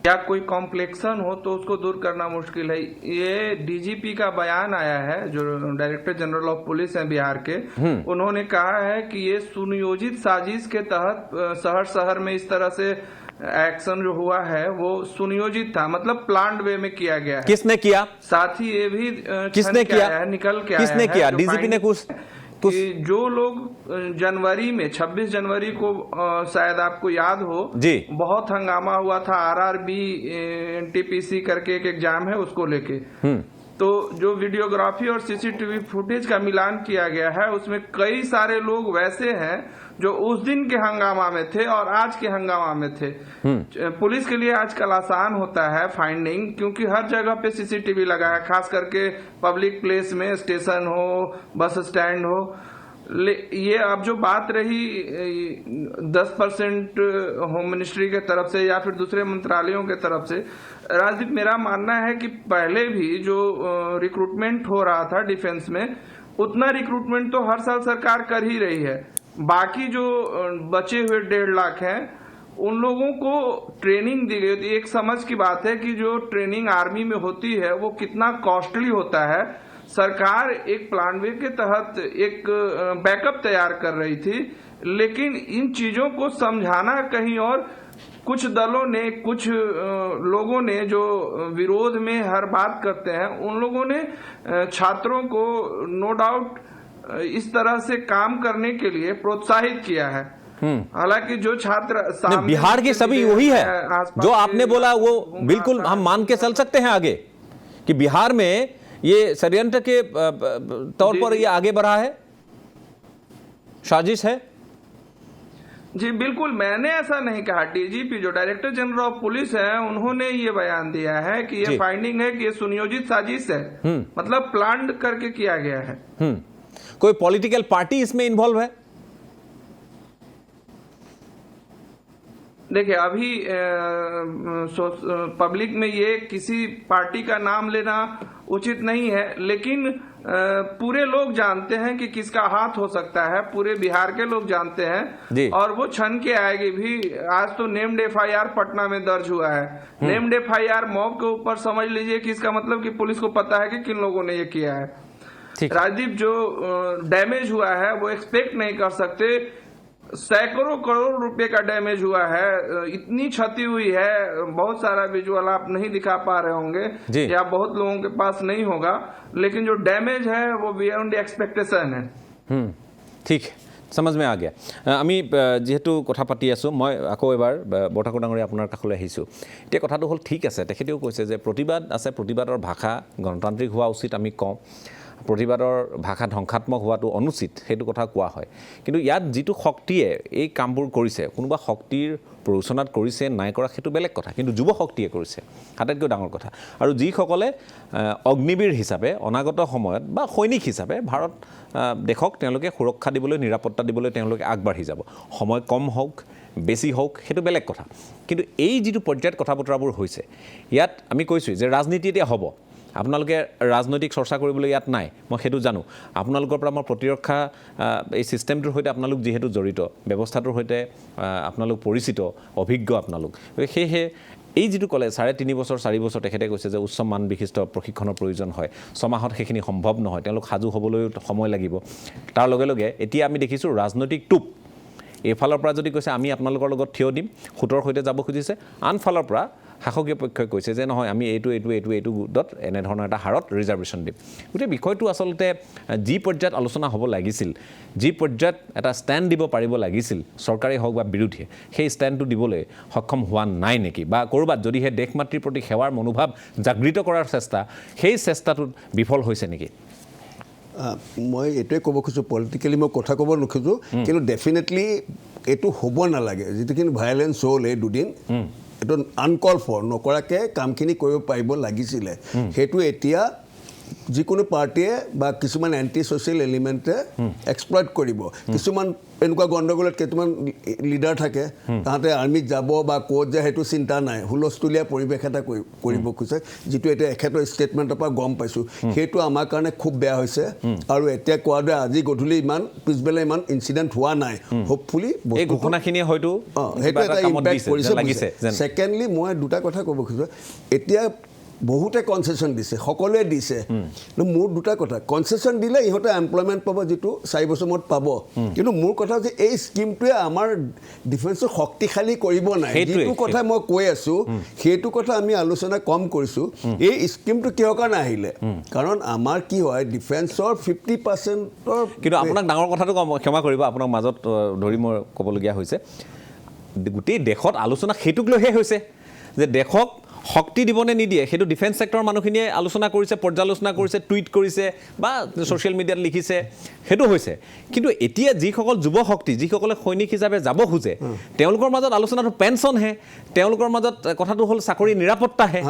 या कोई कॉम्प्लेक्सन हो तो उसको दूर करना मुश्किल है। ये डीजीपी का बयान आया है, जो डायरेक्टर जनरल ऑफ पुलिस हैं बिहार के, उन्होंने कहा है कि ये सुनियोजित साजिश के तहत शहर शहर में इस तरह से एक्शन जो हुआ है वो सुनियोजित था, मतलब प्लान्ड वे में किया गया है। किसने किया? साथ ही ये भी किसने किया है, निकल के किसने आया किया? है, डीजीपी ने कुछ कि जो लोग जनवरी में 26 जनवरी को शायद आपको याद हो जी, बहुत हंगामा हुआ था आरआरबी एनटीपीसी करके एक एग्जाम है उसको लेके, तो जो वीडियोग्राफी और सीसीटीवी फुटेज का मिलान किया गया है उसमें कई सारे लोग वैसे हैं जो उस दिन के हंगामा में थे और आज के हंगामा में थे। पुलिस के लिए आजकल आसान होता है फाइंडिंग, क्योंकि हर जगह पे सीसीटीवी लगा है, खास करके पब्लिक प्लेस में, स्टेशन हो, बस स्टैंड हो। ये अब जो बात रही 10% होम मिनिस्ट्री के तरफ से या फिर दूसरे मंत्रालयों के तरफ से, राजदीप मेरा मानना है कि पहले भी जो रिक्रूटमेंट हो रहा था डिफेंस में, उतना रिक्रूटमेंट तो हर साल सरकार कर ही रही है। बाकी जो बचे हुए 1.5 लाख हैं उन लोगों को ट्रेनिंग दी गई होती है। एक समझ की बात है कि जो ट्रेनिंग आर्मी में होती है वो कितना कॉस्टली होता है। सरकार एक प्लान वे के तहत एक बैकअप तैयार कर रही थी, लेकिन इन चीजों को समझाना कहीं और, कुछ दलों ने, कुछ लोगों ने जो विरोध में हर बात करते हैं, उन लोगों ने छात्रों को नो डाउट इस तरह से काम करने के लिए प्रोत्साहित किया है। हालांकि जो छात्र बिहार के सभी वही है जो आपने बोला, वो बिल्कुल हम मान के चल सकते हैं आगे कि बिहार में ये षड्यंत्र के तौर पर ये आगे बढ़ा है, साजिश है। जी बिल्कुल, मैंने ऐसा नहीं कहा। डीजीपी जो डायरेक्टर जनरल ऑफ पुलिस है उन्होंने ये बयान दिया है कि ये फाइंडिंग है कि ये सुनियोजित साजिश है, मतलब प्लान करके किया गया है। कोई पॉलिटिकल पार्टी इसमें इन्वॉल्व है? देखिए अभी पब्लिक में ये किसी पार्टी का नाम लेना उचित नहीं है, लेकिन पूरे लोग जानते हैं कि किसका हाथ हो सकता है, पूरे बिहार के लोग जानते हैं और वो छन के आएगी भी। आज तो नेम्ड एफआईआर पटना में दर्ज हुआ है। नेम्ड एफआईआर मॉब के ऊपर, समझ लीजिए कि इसका मतलब कि पुलिस को पता है कि किन लोगों ने ये किया है। राजदीप, जो डैमेज हुआ है वो एक्सपेक्ट नहीं कर सकते। सैकड़ों करोड़ रुपए का डैमेज हुआ है, इतनी क्षति हुई है। बहुत सारा विजुअल आप नहीं दिखा पा रहे होंगे या बहुत लोगों के पास नहीं होगा, लेकिन जो डैमेज है वो बियॉन्ड एक्सपेक्टेशन है। ठीक, समझ में आ गया। आमी जेहेतु कथा पाति आছোঁ, মই আকৌ এবাৰ বৰঠাকুৰ ডাঙৰীয়া আপোনাৰ কাষলৈ আহিছোঁ। এতিয়া কথাটো হ'ল, ঠিক আছে, তেখেতেও কৈছে যে প্ৰতিবাদ আছে, প্ৰতিবাদৰ ভাষা গণতান্ত্ৰিক হোৱা উচিত, আমি কওঁ। প্ৰতিবাদৰ ভাষা ধ্বংসাত্মক হোৱাটো অনুচিত, সেইটো কথা কোৱা হয়। কিন্তু ইয়াত যিটো শক্তিয়ে এই কামবোৰ কৰিছে, কোনোবা শক্তিৰ প্ৰৰোচনাত কৰিছে নাই কৰা সেইটো বেলেগ কথা, কিন্তু যুৱ শক্তিয়ে কৰিছে, আটাইতকৈ ডাঙৰ কথা। আৰু যিসকলে অগ্নিবীৰ হিচাপে অনাগত সময়ত বা সৈনিক হিচাপে ভাৰত দেশক তেওঁলোকে সুৰক্ষা দিবলৈ, নিৰাপত্তা দিবলৈ তেওঁলোকে আগবাঢ়ি যাব। সময় কম হওক বেছি হওক সেইটো বেলেগ কথা, কিন্তু এই যিটো পৰ্যায়ত কথা বতৰাবোৰ হৈছে, ইয়াত আমি কৈছোঁ যে ৰাজনীতি এতিয়া হ'ব। আপোনালোকে ৰাজনৈতিক চৰ্চা কৰিবলৈ ইয়াত নাই, মই সেইটো জানো। আপোনালোকৰ পৰা মই প্ৰতিৰক্ষা এই ছিষ্টেমটোৰ সৈতে আপোনালোক যিহেতু জড়িত, ব্যৱস্থাটোৰ সৈতে আপোনালোক পৰিচিত, অভিজ্ঞ আপোনালোক, সেয়েহে এই যিটো ক'লে 3.5 বছৰ 4 বছৰ তেখেতে কৈছে যে উচ্চ মান বিশিষ্ট প্ৰশিক্ষণৰ প্ৰয়োজন হয়, 6 মাহত সেইখিনি সম্ভৱ নহয়, তেওঁলোক সাজু হ'বলৈও সময় লাগিব। তাৰ লগে লগে এতিয়া আমি দেখিছোঁ ৰাজনৈতিক টোপ, এইফালৰ পৰা যদি কৈছে আমি আপোনালোকৰ লগত থিয় দিম, সুতৰ সৈতে যাব খুজিছে, আনফালৰ পৰা শাসকীয় পক্ষই কৈছে যে নহয় আমি এইটো গোটত এনেধৰণৰ এটা হাৰত ৰিজাৰ্ভেশ্যন দিম গোটেই বিষয়টো আচলতে যি পৰ্যায়ত আলোচনা হ'ব লাগিছিল যি পৰ্যায়ত এটা ষ্টেণ্ড দিব পাৰিব লাগিছিল চৰকাৰেই হওক বা বিৰোধীয়ে সেই ষ্টেণ্ডটো দিবলৈ সক্ষম হোৱা নাই নেকি বা ক'ৰবাত যদিহে দেশ মাতৃৰ প্ৰতি সেৱাৰ মনোভাৱ জাগৃত কৰাৰ চেষ্টা সেই চেষ্টাটোত বিফল হৈছে নেকি মই এইটোৱে ক'ব খোজোঁ পলিটিকেলি মই কথা ক'ব নোখোজোঁ কিন্তু ডেফিনেটলি এইটো হ'ব নালাগে যিটোখিনি ভাইলেঞ্চ হ'ল এই দুদিন এইটো আনকল ফৰ নকৰাকৈ কামখিনি কৰিব পাৰিব লাগিছিলে সেইটো এতিয়া যিকোনো পাৰ্টীয়ে বা কিছুমান এণ্টি ছ'চিয়েল এলিমেণ্টে এক্সপ্লইট কৰিব কিছুমান এনেকুৱা গণ্ডগোলত কিছুমান লিডাৰ থাকে তাহাঁতে আৰ্মিত যাব বা ক'ত যায় সেইটো চিন্তা নাই হুলস্থুলীয়া পৰিৱেশ এটা কৰিব খোজে যিটো এতিয়া এখেতৰ ষ্টেটমেণ্টৰ পৰা গম পাইছোঁ সেইটো আমাৰ কাৰণে খুব বেয়া হৈছে আৰু এতিয়া কোৱা দৰে আজি গধূলি পিছবেলা ইমান ইনচিডেণ্ট হোৱা নাই হোপফুলি এই ঘোষণাখিনিয়ে হয়তো সেইটো এটা ইম্পেক্ট কৰিছে ছেকেণ্ডলি মই দুটা কথা ক'ব খোজোঁ এতিয়া বহুতে কনচেশ্যন দিছে সকলোৱে দিছে মোৰ দুটা কথা কনচেশ্যন দিলে ইহঁতে এমপ্লয়মেণ্ট পাব যিটো 4 বছৰ মূৰত পাব কিন্তু মোৰ কথা হৈছে এই স্কিমটোৱে আমাৰ ডিফেন্সক শক্তিশালী কৰিব নাই যিটো কথা মই কৈ আছোঁ সেইটো কথা আমি আলোচনা কম কৰিছোঁ এই স্কিমটো কিহৰ কাৰণে আহিলে কাৰণ আমাৰ কি হয় ডিফেন্সৰ 50%ৰ কিন্তু আপোনাক ডাঙৰ কথাটো ক্ষমা কৰিব আপোনাক মাজত ধৰি মই ক'বলগীয়া হৈছে গোটেই দেশত আলোচনা সেইটোক লৈহে হৈছে যে দেশক শক্তি দিবনে নিদিয়ে সেইটো ডিফেন্স সেক্টৰৰ মানুহখিনিয়ে আলোচনা কৰিছে পৰ্যালোচনা কৰিছে টুইট কৰিছে বা ছ'চিয়েল মিডিয়াত লিখিছে সেইটো হৈছে কিন্তু এতিয়া যিসকল যুৱ শক্তি যিসকলে সৈনিক হিচাপে যাব খোজে তেওঁলোকৰ মাজত আলোচনাটো পেঞ্চনহে তেওঁলোকৰ মাজত কথাটো হ'ল চাকৰি নিৰাপত্তাহে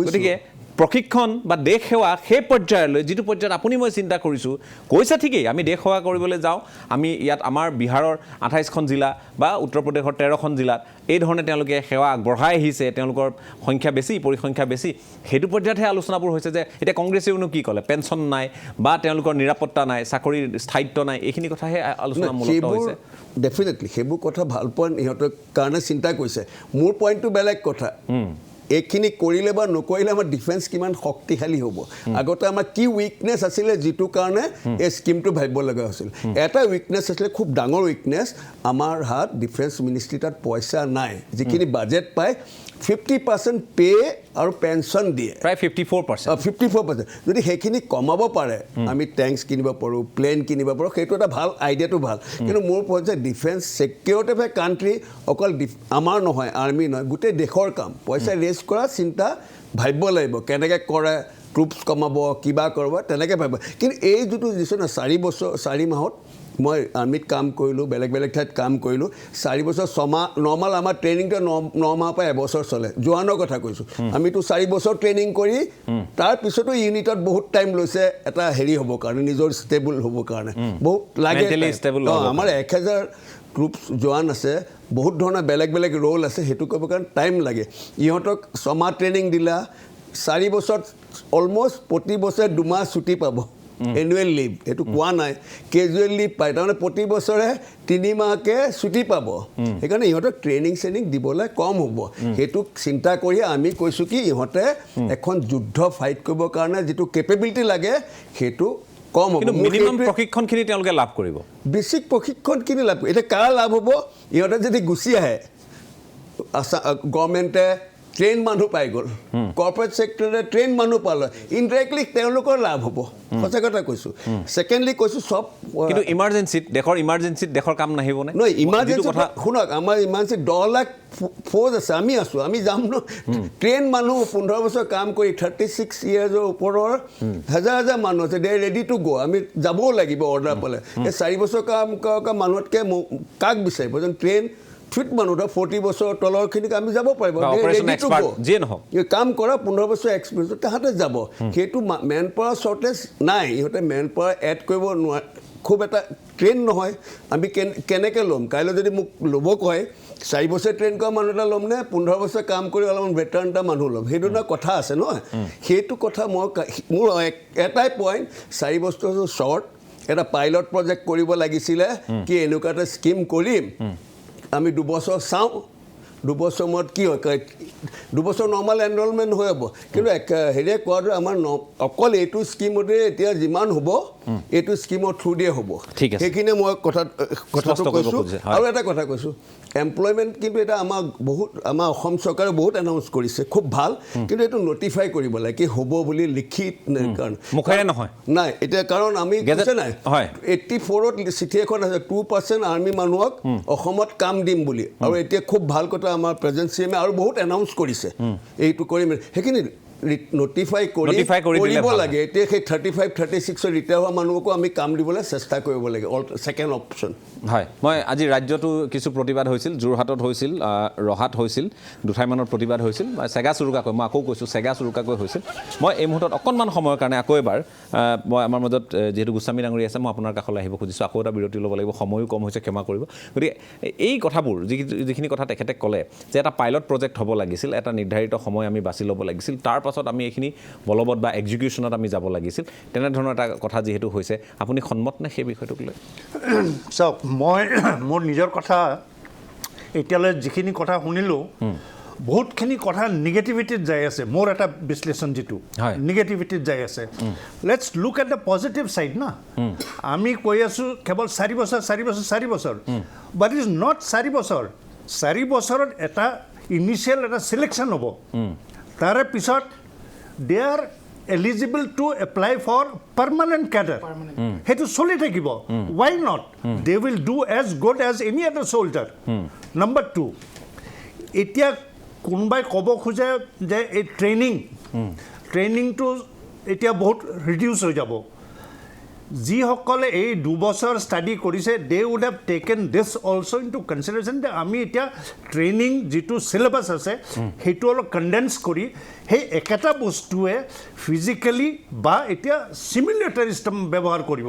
গতিকে প্ৰশিক্ষণ বা দেশ সেৱা সেই পৰ্যায়লৈ যিটো পৰ্যায়ত আপুনি মই চিন্তা কৰিছোঁ কৈছে ঠিকেই আমি দেশ সেৱা কৰিবলৈ যাওঁ আমি ইয়াত আমাৰ বিহাৰৰ 28খন জিলা বা উত্তৰ প্ৰদেশৰ 13খন জিলাত এই ধৰণে তেওঁলোকে সেৱা আগবঢ়াই আহিছে তেওঁলোকৰ সংখ্যা বেছি পৰিসংখ্যা বেছি সেইটো পৰ্যায়তহে আলোচনাবোৰ হৈছে যে এতিয়া কংগ্ৰেছেওনো কি ক'লে পেঞ্চন নাই বা তেওঁলোকৰ নিৰাপত্তা নাই চাকৰিৰ স্থায়িত্ব নাই এইখিনি কথাহে আলোচনামূলক হৈছে ডেফিনেটলি সেইবোৰ কথা ভাল পইণ্ট ইহঁতৰ কাৰণে চিন্তা কৰিছে মোৰ পইণ্টটো বেলেগ কথা এইখিনি কৰিলে বা নকৰিলে আমাৰ ডিফেন্স কিমান শক্তিশালী হ'ব আগতে আমাৰ কি উইকনেছ আছিলে যিটো কাৰণে এই স্কিমটো ভাবিব লগা হৈছিল এটা উইকনেছ আছিলে খুব ডাঙৰ উইকনেছ আমাৰ হাত ডিফেন্স মিনিষ্ট্ৰী তাত পইচা নাই যিখিনি বাজেট পায় 50% পে আৰু পেঞ্চন দিয়ে প্ৰায় 54% যদি সেইখিনি কমাব পাৰে আমি টেংকছ কিনিব পাৰোঁ প্লেন কিনিব পাৰোঁ সেইটো এটা ভাল আইডিয়াটো ভাল কিন্তু মোৰ পইচা defence security of A country অকল আমাৰ নহয় আৰ্মি নহয় গোটেই দেশৰ কাম পইচা ৰেজ কৰা চিন্তা ভাবিব লাগিব কেনেকৈ কৰে ট্ৰুপছ কমাব কিবা কৰিব তেনেকৈ ভাবিব কিন্তু এই যিটো দিছোঁ না 4 মাহত মই আৰ্মিত কাম কৰিলোঁ বেলেগ বেলেগ ঠাইত কাম কৰিলোঁ 4 বছৰ 6 মাহ নৰ্মেল আমাৰ ট্ৰেইনিংটো 9 মাহৰ পৰা এবছৰ চলে জোৱানৰ কথা কৈছোঁ আমিতো 4 বছৰ ট্ৰেইনিং কৰি তাৰপিছতো ইউনিটত বহুত টাইম লৈছে এটা হেৰি হ'বৰ কাৰণে নিজৰ ষ্টেবল হ'বৰ কাৰণে বহুত লাগে আমাৰ 1000 ট্ৰুপছ জোৱান আছে বহুত ধৰণৰ বেলেগ বেলেগ ৰোল আছে সেইটো কৰিবৰ কাৰণে টাইম লাগে ইহঁতক 6 মাহ ট্ৰেইনিং দিলা 4 বছৰত অলমষ্ট প্ৰতি বছৰে 2 মাহ ছুটি পাব এনুৱেল লিভ এইটো কোৱা নাই কেজুৱেল লিভ পায় তাৰমানে প্ৰতি বছৰে 3 মাহকৈ ছুটি পাব সেইকাৰণে ইহঁতক ট্ৰেইনিং দিবলৈ কম হ'ব সেইটো চিন্তা কৰি আমি কৈছোঁ কি ইহঁতে এখন যুদ্ধ ফাইট কৰিবৰ কাৰণে যিটো কেপেবিলিটি লাগে সেইটো কম হ'ব মিনিমাম প্ৰশিক্ষণখিনি তেওঁলোকে লাভ কৰিব বেছিক প্ৰশিক্ষণখিনি লাভ এতিয়া কাৰ লাভ হ'ব ইহঁতে যদি গুচি আহে গভৰ্ণমেণ্টে ট্ৰেইন মানুহ পাই গ'ল কৰ্পৰেট ছেক্টৰে ট্ৰেইন মানুহ পালে ইনডাইৰেক্টলি তেওঁলোকৰ লাভ হ'ব সঁচা কথা কৈছোঁ ছেকেণ্ডলি কৈছোঁ চব কিন্তু ইমাৰ্জেঞ্চিত দেশৰ কাম নাহিবনে নহয় ইমাৰ্জেঞ্চি কথা শুনক আমাৰ ইমাৰ্জেঞ্চি 10 লাখ ফৌজ আছে আমি যাম ন ট্ৰেইন মানুহ 15 বছৰ কাম কৰি 36 ইয়াৰ্ছৰ ওপৰৰ হাজাৰ মানুহ আছে দে ৰেডি টু গ' আমি যাবও লাগিব অৰ্ডাৰ পালে এই 4 বছৰ কাম কৰা মানুহতকৈ কাক বিচাৰিব যেন ট্ৰেইন ফিট মানুহ 40 বছৰ তলৰখিনিক আমি যাব পাৰিব কাম কৰা 15 বছৰ এক্সপিৰিয়েঞ্চ তাহাঁতে যাব সেইটো মেন পাৱাৰ শ্বৰ্টেজ নাই ইহঁতে মেন পাৱাৰ এড কৰিব নোৱাৰে খুব এটা ট্ৰেইন নহয় আমি কেনেকৈ ল'ম কাইলৈ যদি মোক ল'ব কয় 4 বছৰ ট্ৰেইন কৰা মানুহ এটা ল'ম নে 15 বছৰ কাম কৰি অলপমান ভেটাৰান এটা মানুহ ল'ম সেইটো এটা কথা আছে নহয় সেইটো কথা মোৰ এটাই পইণ্ট 4 বছৰ শ্বৰ্ট এটা পাইলট প্ৰজেক্ট কৰিব লাগিছিলে কি এনেকুৱা এটা স্কিম কৰিম আমি 2 বছৰ চাওঁ 2 বছৰ মূৰত কি হয় 2 বছৰ নৰ্মেল এনৰলমেণ্ট হৈ হ'ব কিন্তু হেৰিয়ে কোৱাটো আমাৰ অকল এইটো স্কিমতে এতিয়া যিমান হ'ব এইটো স্কিমৰ থ্ৰু দিয়ে হ'ব ঠিক আছে। সেইখিনি মই কথাটো কৰিব কৈছোঁ খুজিছে, হয়। আৰু এটা কথা কৈছোঁ এমপ্লয়মেণ্ট কিন্তু এটা আমাৰ অসম চৰকাৰে বহুত এনাউন্স কৰিছে খুব ভাল কিন্তু এইটো নটিফাই কৰিব লাগে কি হ'ব বুলি লিখিত কাৰণ মুখেৰে নহয় নাই এতিয়া কাৰণ আমি কৈছে নাই হয় 84ত চিঠি এখন আছে 2% আৰ্মি মানুহক অসমত কাম দিম বুলি আৰু এতিয়া খুব ভাল কথা আমাৰ প্ৰেজেন্ট চিএমে আৰু বহুত এনাউন্স কৰিছে এইটো কৰিম সেইখিনি নটিফাই কৰিব লাগে এতিয়া সেই 35-36 ৰিটায়াৰ হোৱা মানুহকো আমি কাম দিবলৈ চেষ্টা কৰিব লাগে ছেকেণ্ড অপশ্যন হয় মই আজি ৰাজ্যতো কিছু প্ৰতিবাদ হৈছিল যোৰহাটত হৈছিল ৰহাত হৈছিল দুঠাইমানৰ প্ৰতিবাদ হৈছিল চেগা চুৰুকাকৈ মই আকৌ কৈছোঁ চেগা চুৰুকাকৈ হৈছিল মই এই মুহূৰ্তত অকণমান সময়ৰ কাৰণে আকৌ এবাৰ মই আমাৰ মাজত যিহেতু গোস্বামী ডাঙৰী আছে মই আপোনাৰ কাষলৈ আহিব খুজিছোঁ আকৌ এটা বিৰতি ল'ব লাগিব সময়ো কম হৈছে ক্ষমা কৰিব গতিকে এই কথাবোৰ যিখিনি কথা তেখেতে ক'লে যে এটা পাইলট প্ৰজেক্ট হ'ব লাগিছিল এটা নিৰ্ধাৰিত সময় আমি বাছি ল'ব লাগিছিল তাৰ পাছত আমি এইখিনি বলবৎ বা এক্সিকিউশ্যনত আমি যাব লাগিছিল তেনেধৰণৰ এটা কথা যিহেতু হৈছে আপুনি সন্মত নে সেই বিষয়টোক লৈ চাওক মই মোৰ নিজৰ কথা এতিয়ালৈ যিখিনি কথা শুনিলোঁ বহুতখিনি কথা নিগেটিভিটিত যাই আছে মোৰ এটা বিশ্লেষণ যিটো নিগেটিভিটিত যাই আছে let's look at the positive side না আমি কৈ আছোঁ কেৱল 4 বছৰ বাট ইজ নট 4 বছৰ 4 বছৰত এটা ইনিচিয়েল এটা চিলেকশ্যন হ'ব তাৰে পিছত দে R eligible to apply for permanent cadre hetu soli thakibo why not they will do as good as any other soldier number 2 etia kunbai kobo khuje je ei training to etia bahut reduce ho jabo যি সকলে এই 2 বছৰ study কৰিছে they would have taken this also' into consideration যে আমি এতিয়া training যিটো syllabus আছে সেইটো অলপ কনডেন্স কৰি সেই একেটা বস্তুৱে ফিজিকেলি বা এতিয়া চিমুলেটৰ চিষ্টেম ব্যৱহাৰ কৰিব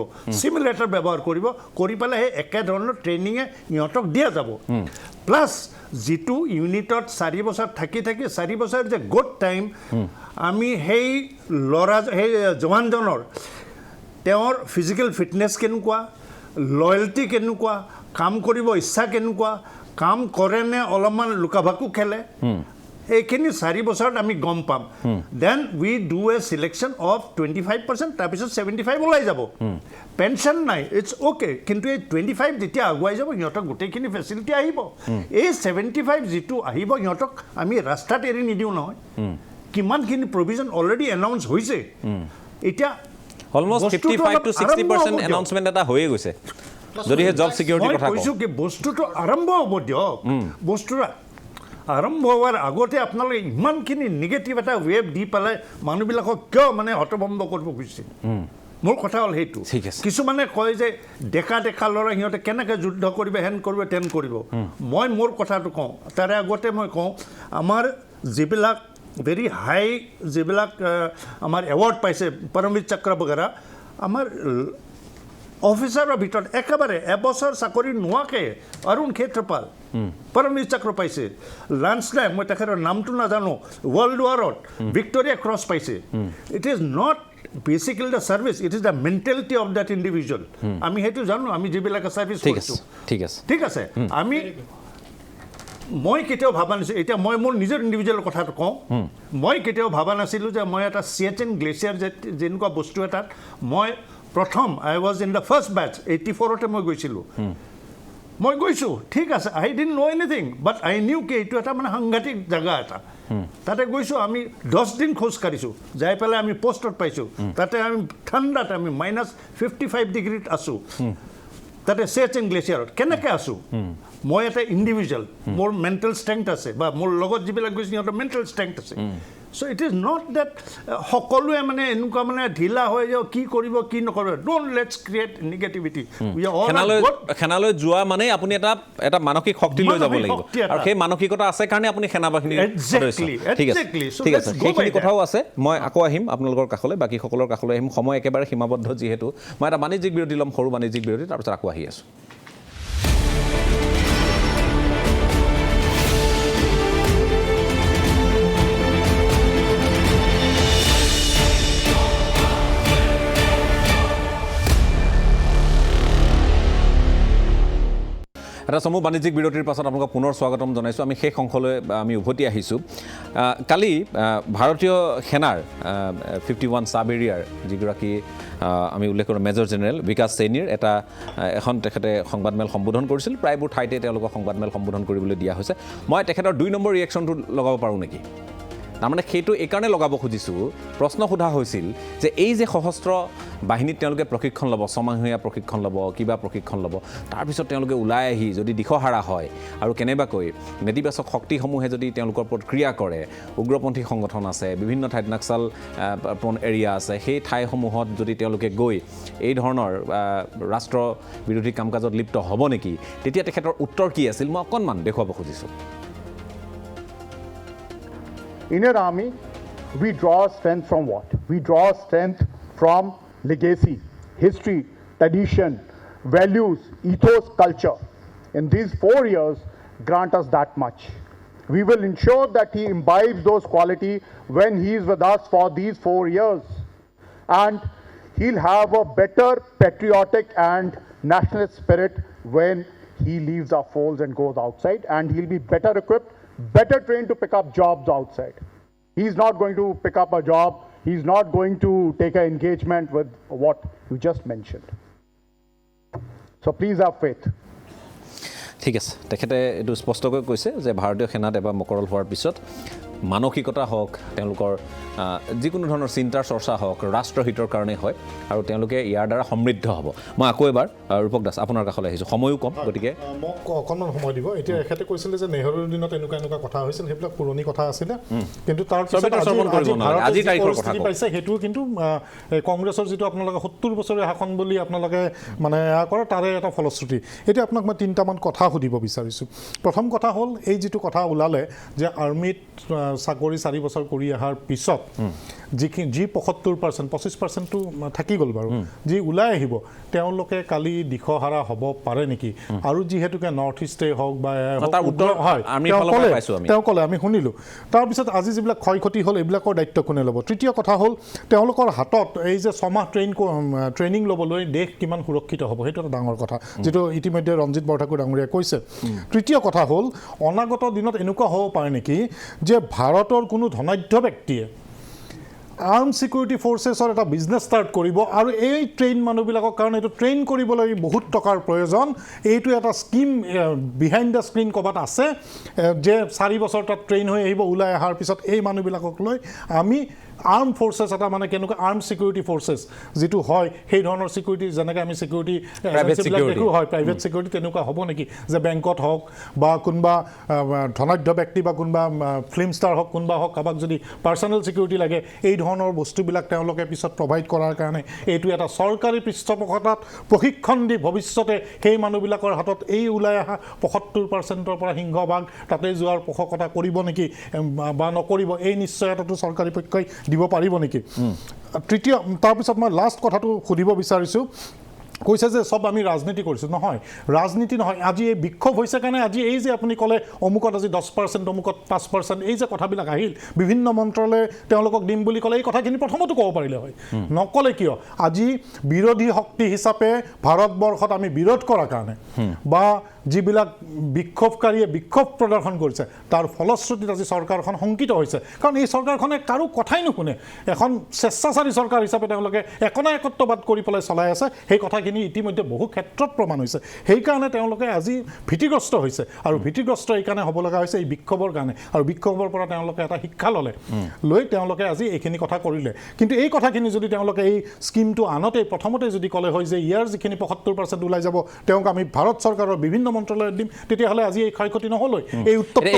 কৰি পেলাই সেই একেধৰণৰ ট্ৰেইনিঙে সিহঁতক দিয়া যাব প্লাছ যিটো ইউনিটত 4 বছৰ থাকি 4 বছৰ যে গুড টাইম আমি সেই জৱানজনৰ তেওঁৰ ফিজিকেল ফিটনেছ কেনেকুৱা লয়েলটি কেনেকুৱা কাম কৰিব ইচ্ছা কেনেকুৱা কাম কৰেনে অলপমান লুকাভাকু খেলে এইখিনি 4 বছৰত আমি গম পাম then we do a selection of 25% তাৰপিছত 75 ওলাই যাব পেঞ্চন নাই ইটছ অ'কে কিন্তু এই 25 যেতিয়া আগুৱাই যাব সিহঁতক গোটেইখিনি ফেচিলিটি আহিব এই 75 যিটো আহিব সিহঁতক আমি ৰাস্তাত এৰি নিদিওঁ নহয় কিমানখিনি প্ৰভিজন অলৰেডি এনাউন্স হৈছে এতিয়া অলমোষ্ট 55 to 60% এনাউন্সমেন্ট এটা হৈয়ে গৈছে যদিহে জব সিকিউৰিটিৰ কথা কৈছোঁ কি বস্তুটো আৰম্ভ হ'ব দিয়ক বস্তুটো আৰম্ভ হোৱাৰ আগতে আপোনালোকে ইমানখিনি নিগেটিভ এটা ৱেভ দি পেলাই মানুহবিলাকক কিয় মানে হতভম্ব কৰিব খুজিছে মোৰ কথা হ'ল সেইটো কিছুমানে কয় যে ডেকা ল'ৰা সিহঁতে কেনেকৈ যুদ্ধ কৰিব হেন কৰিব তেন কৰিব মই মোৰ কথাটো কওঁ তাৰে আগতে মই কওঁ আমাৰ যিবিলাক ভেৰি হাই যিবিলাক আমাৰ এৱাৰ্ড পাইছে পৰমবীৰ চক্ৰ বগেৰা আমাৰ অফিচাৰৰ ভিতৰত একেবাৰে এবছৰ চাকৰি নোহোৱাকৈ অৰুণ ক্ষেত্ৰপাল পৰমবীৰ চক্ৰ পাইছে লাঞ্চ টাইম মই তেখেতৰ নামটো নাজানো ৱৰ্ল্ড ৱাৰত ভিক্টৰিয়া ক্ৰছ পাইছে it is not basically the service it is the mentality of that individual আমি সেইটো জানো আমি যিবিলাকে ছাৰ্ভিচ কৰিছোঁ ঠিক আছে আমি মই কেতিয়াও ভাবা নাছিলোঁ এতিয়া মই মোৰ নিজৰ ইণ্ডিভিজুৱেল কথাটো কওঁ মই কেতিয়াও ভাবা নাছিলোঁ যে মই এটা চিয়েচেন গ্লেচিয়াৰ যেনেকুৱা বস্তু এটাত মই প্ৰথম I was in the first batch 84তে মই গৈছোঁ ঠিক আছে I didn't know' anything but I knew কি এইটো এটা মানে সাংঘাতিক জেগা এটা তাতে গৈছোঁ আমি 10 দিন খোজ কাঢ়িছোঁ যাই পেলাই আমি পোষ্টত পাইছোঁ তাতে আমি ঠাণ্ডাত আমি -55 ডিগ্ৰীত আছোঁ তাতে চিয়েচেন গ্লেচিয়াৰত কেনেকৈ আছোঁ মই এটা ইণ্ডিভিজুৱেল মোৰ মেণ্টেল ষ্ট্ৰেংথ আছে বা মোৰ লগত যিবিলাক গৈছে সিহঁতৰ মেণ্টেল ষ্ট্ৰেংথ আছে চ' ইট ইজ নট ডেট সকলোৱে মানে এনেকুৱা মানে ঢিলা হৈ যাওঁ কি কৰিব কি নকৰিব ডোণ্ট লেটছ ক্ৰিয়েট নিগেটিভিটি সেনালৈ যোৱা মানে আপুনি এটা মানসিক শক্তি লৈ যাব লাগিব আৰু সেই মানসিকতা আছে কাৰণে আপুনি সেনা বাহিনীৰ ঠিক আছে সেইখিনি কথাও আছে মই আকৌ আহিম আপোনালোকৰ কাষলৈ বাকীসকলৰ কাষলৈ আহিম সময় একেবাৰে সীমাবদ্ধ যিহেতু মই এটা বাণিজ্যিক বিৰতি ল'ম সৰু বাণিজ্যিক বিৰতি তাৰপিছত আকৌ আহি আছোঁ এটা চমু বাণিজ্যিক বিৰতিৰ পাছত আপোনালোকক পুনৰ স্বাগতম জনাইছোঁ। আমি শেষ অংশলৈ আমি উভতি আহিছোঁ। কালি ভাৰতীয় সেনাৰ 51 ছাব এৰিয়াৰ যিগৰাকী আমি উল্লেখ কৰোঁ মেজৰ জেনেৰেল বিকাশ চৈনীৰ এখন তেখেতে সংবাদমেল সম্বোধন কৰিছিল। প্ৰায়বোৰ ঠাইতে তেওঁলোকক সংবাদমেল সম্বোধন কৰিবলৈ দিয়া হৈছে। মই তেখেতৰ 2 নম্বৰ ৰিয়েকশ্যনটো লগাব পাৰোঁ নেকি? তাৰমানে সেইটো এইকাৰণে লগাব খুজিছোঁ, প্ৰশ্ন সোধা হৈছিল যে এই যে সশস্ত্ৰ বাহিনীত তেওঁলোকে প্ৰশিক্ষণ ল'ব, 6 মাহীয়া প্ৰশিক্ষণ ল'ব, কিবা প্ৰশিক্ষণ ল'ব, তাৰপিছত তেওঁলোকে ওলাই আহি যদি দিশহাৰা হয় আৰু কেনেবাকৈ নেতিবাচক শক্তিসমূহে যদি তেওঁলোকৰ ওপৰত ক্ৰিয়া কৰে, উগ্ৰপন্থী সংগঠন আছে, বিভিন্ন ঠাইত নাক্সাল প্ৰণ এৰিয়া আছে, সেই ঠাইসমূহত যদি তেওঁলোকে গৈ এই ধৰণৰ ৰাষ্ট্ৰ বিৰোধী কাম কাজত লিপ্ত হ'ব নেকি, তেতিয়া তেখেতৰ উত্তৰ কি আছিল মই অকণমান দেখুৱাব খুজিছোঁ। In an army, we draw strength from what? We draw strength from legacy, history, tradition, values, ethos, culture. In these 4 years, grant us that much. We will ensure that he imbibes those qualities when he is with us for these 4 years. And he'll have a better patriotic and nationalist spirit when he leaves our folds and goes outside. And he'll be better equipped, better trained to pick up jobs outside. He's not going to pick up a job. He's not going to take an engagement with what you just mentioned. So please have faith. ঠিক আছে, তেখেতে এইটো স্পষ্টকৈ কৈছে যে ভাৰতীয় সেনাত এবাৰ মকৰল হোৱাৰ পিছত মানসিকতা হওক, তেওঁলোকৰ যিকোনো ধৰণৰ চিন্তাৰ চৰ্চা হওক ৰাষ্ট্ৰহিতৰ কাৰণেই হয় আৰু তেওঁলোকে ইয়াৰ দ্বাৰা সমৃদ্ধ হ'ব। মই আকৌ এবাৰ ৰূপক দাস আপোনাৰ কাষলৈ আহিছোঁ, সময়ো কম, গতিকে মোক অকণমান সময় দিব। এতিয়া এখেতে কৈছিলে যে নেহৰুৰ দিনত এনেকুৱা কথা হৈছিল, সেইবিলাক পুৰণি কথা আছিলে, কিন্তু তাৰ পিছত পাইছে সেইটো কিন্তু কংগ্ৰেছৰ যিটো আপোনালোকে 70 বছৰীয়া শাসন বুলি আপোনালোকে মানে এয়া কৰে, তাৰে এটা ফলশ্ৰুতি। এতিয়া আপোনাক মই 3টামান কথা সুধিব বিচাৰিছোঁ। প্ৰথম কথা হ'ল এই যিটো কথা ওলালে যে আৰ্মিত চাকৰি 4 বছৰ কৰি অহাৰ পিছত যি 75%, 25%টো থাকি গ'ল বাৰু, যি ওলাই আহিব তেওঁলোকে কালি দিশহাৰা হ'ব পাৰে নেকি? আৰু যিহেতুকে নৰ্থ ইষ্টেই হওক বা তেওঁ ক'লে আমি শুনিলোঁ। তাৰপিছত আজি যিবিলাক ক্ষয় ক্ষতি হ'ল এইবিলাকৰ দায়িত্ব কোনে ল'ব? তৃতীয় কথা হ'ল তেওঁলোকৰ হাতত এই যে 6 মাহ ট্ৰেইনিং ল'বলৈ দেশ কিমান সুৰক্ষিত হ'ব, সেইটো এটা ডাঙৰ কথা, যিটো ইতিমধ্যে ৰঞ্জিত বৰঠাকুৰ ডাঙৰীয়াই কৈছে। তৃতীয় কথা হ'ল অনাগত দিনত এনেকুৱা হ'ব পাৰে নেকি যে ভাৰতৰ কোনো ধনাঢ্য ব্যক্তিয়ে আৰ্ম ছিকিউৰিটি ফ'ৰ্চেছৰ এটা বিজনেছ ষ্টাৰ্ট কৰিব আৰু এই ট্ৰেইন মানুহবিলাকৰ কাৰণে এইটো ট্ৰেইন কৰিবলৈ বহুত টকাৰ প্ৰয়োজন, এইটো এটা স্কিম বিহাইণ্ড দ্য স্ক্ৰীণ ক'ৰবাত আছে যে 4 বছৰ তাত ট্ৰেইন হৈ আহিব, ওলাই অহাৰ পিছত এই মানুহবিলাকক লৈ আমি আৰ্ম ফ'ৰ্চেছ এটা মানে কেনেকুৱা আৰ্ম ছিকিউৰিটি ফ'ৰ্চেছ যিটো হয় সেই ধৰণৰ ছিকিউৰিটি, যেনেকৈ আমি ছিকিউৰিটি দেখোঁ হয় প্ৰাইভেট ছিকিউৰিটি, তেনেকুৱা হ'ব নেকি যে বেংকত হওক বা কোনোবা ধনাঢ্য ব্যক্তি বা কোনোবা ফিল্ম ষ্টাৰ হওক, কোনোবা হওক, কাৰোবাক যদি পাৰ্চনেল ছিকিউৰিটি লাগে, এই ধৰণৰ বস্তুবিলাক তেওঁলোকে পিছত প্ৰভাইড কৰাৰ কাৰণে এইটো এটা চৰকাৰী পৃষ্ঠপোষকতাত প্ৰশিক্ষণ দি ভৱিষ্যতে সেই মানুহবিলাকৰ হাতত এই ওলাই অহা 75%ৰ পৰা সিংহভাগ তাতে যোৱাৰ পোষকতা কৰিব নেকি বা নকৰিব, এই নিশ্চয়তাটো চৰকাৰী পক্ষই দিব পাৰিব নেকি? তৃতীয়, তাৰপিছত মই লাষ্ট কথাটো সুধিব বিচাৰিছোঁ। কৈছে যে চব আমি ৰাজনীতি কৰিছোঁ, নহয়, ৰাজনীতি নহয়। আজি এই বিক্ষোভ হৈছে কাৰণে আজি এই যে আপুনি ক'লে অমুকত আজি 10%, অমুকত 5%, এই যে কথাবিলাক আহিল, বিভিন্ন মন্ত্ৰালয়ে তেওঁলোকক দিম বুলি ক'লে, এই কথাখিনি প্ৰথমতো ক'ব পাৰিলে হয়, নক'লে কিয়? আজি বিৰোধী শক্তি হিচাপে ভাৰতবৰ্ষত আমি বিৰোধ কৰাৰ কাৰণে বা যিবিলাক বিক্ষোভকাৰীয়ে বিক্ষোভ প্ৰদৰ্শন কৰিছে তাৰ ফলশ্ৰুতিত আজি চৰকাৰখন শংকিত হৈছে, কাৰণ এই চৰকাৰখনে কাৰো কথাই নুশুনে। এখন স্বেচ্ছাচাৰী চৰকাৰ হিচাপে তেওঁলোকে একনা একত্ববাদ কৰি পেলাই চলাই আছে, সেই কথাখিনি ইতিমধ্যে বহু ক্ষেত্ৰত প্ৰমাণ হৈছে। সেইকাৰণে তেওঁলোকে আজি ভীতিগ্ৰস্ত হৈছে, আৰু ভীতিগ্ৰস্ত এইকাৰণে হ'ব লগা হৈছে এই বিক্ষোভৰ কাৰণে, আৰু বিক্ষোভৰ পৰা তেওঁলোকে এটা শিক্ষা লৈ তেওঁলোকে আজি এইখিনি কথা কৰিলে। কিন্তু এই কথাখিনি যদি তেওঁলোকে এই স্কিমটো আনতেই প্ৰথমতে যদি ক'লে হয় যে ইয়াৰ যিখিনি 75% ওলাই যাব তেওঁক আমি ভাৰত চৰকাৰৰ বিভিন্ন মন্ত্ৰালয়ত দিম, তেতিয়াহ'লে আজি এই ক্ষয় ক্ষতি নহ'ল, এই উত্তপ্ত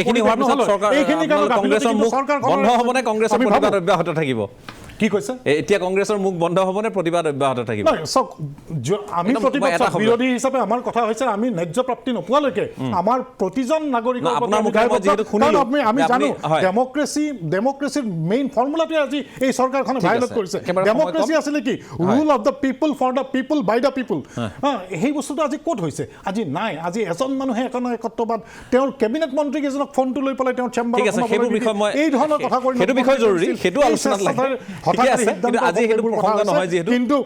থাকিব। কি কৈছে? এতিয়া কংগ্ৰেছৰ মুখ বন্ধ হ'বনে প্ৰতিবাদ অব্যাহত থাকিব? চাওক, আমি প্ৰতিবাদ বিৰোধী হিচাপে আমাৰ কথা হৈছে আমি ন্যায্য প্ৰাপ্তি নোপোৱালৈকে আমাৰ প্ৰতিজন নাগৰিকৰ আমি জানো ডেমক্ৰেচিৰ মেইন ফৰ্মুলাটোৱে আজি এই চৰকাৰখনে ভাইলেট কৰিছে। ডেমক্ৰেচি আছিলে কি? Rule of the people for the people by the people. সেই বস্তুটো আজি ক'ত হৈছে? আজি নাই। আজি এজন মানুহে একত্ববাদ, তেওঁৰ কেবিনেট মন্ত্ৰীকেইজনক ফোনটো লৈ পেলাই তেওঁৰ চেম্বাৰত এই ধৰণৰ কথা কৈ সেইটো বিষয় জৰুৰী, সেইটো আলোচনাত লাগে। হঠাৎ আছে, কিন্তু আজি সেইটো প্ৰসংগ নহয় যিহেতু। কিন্তু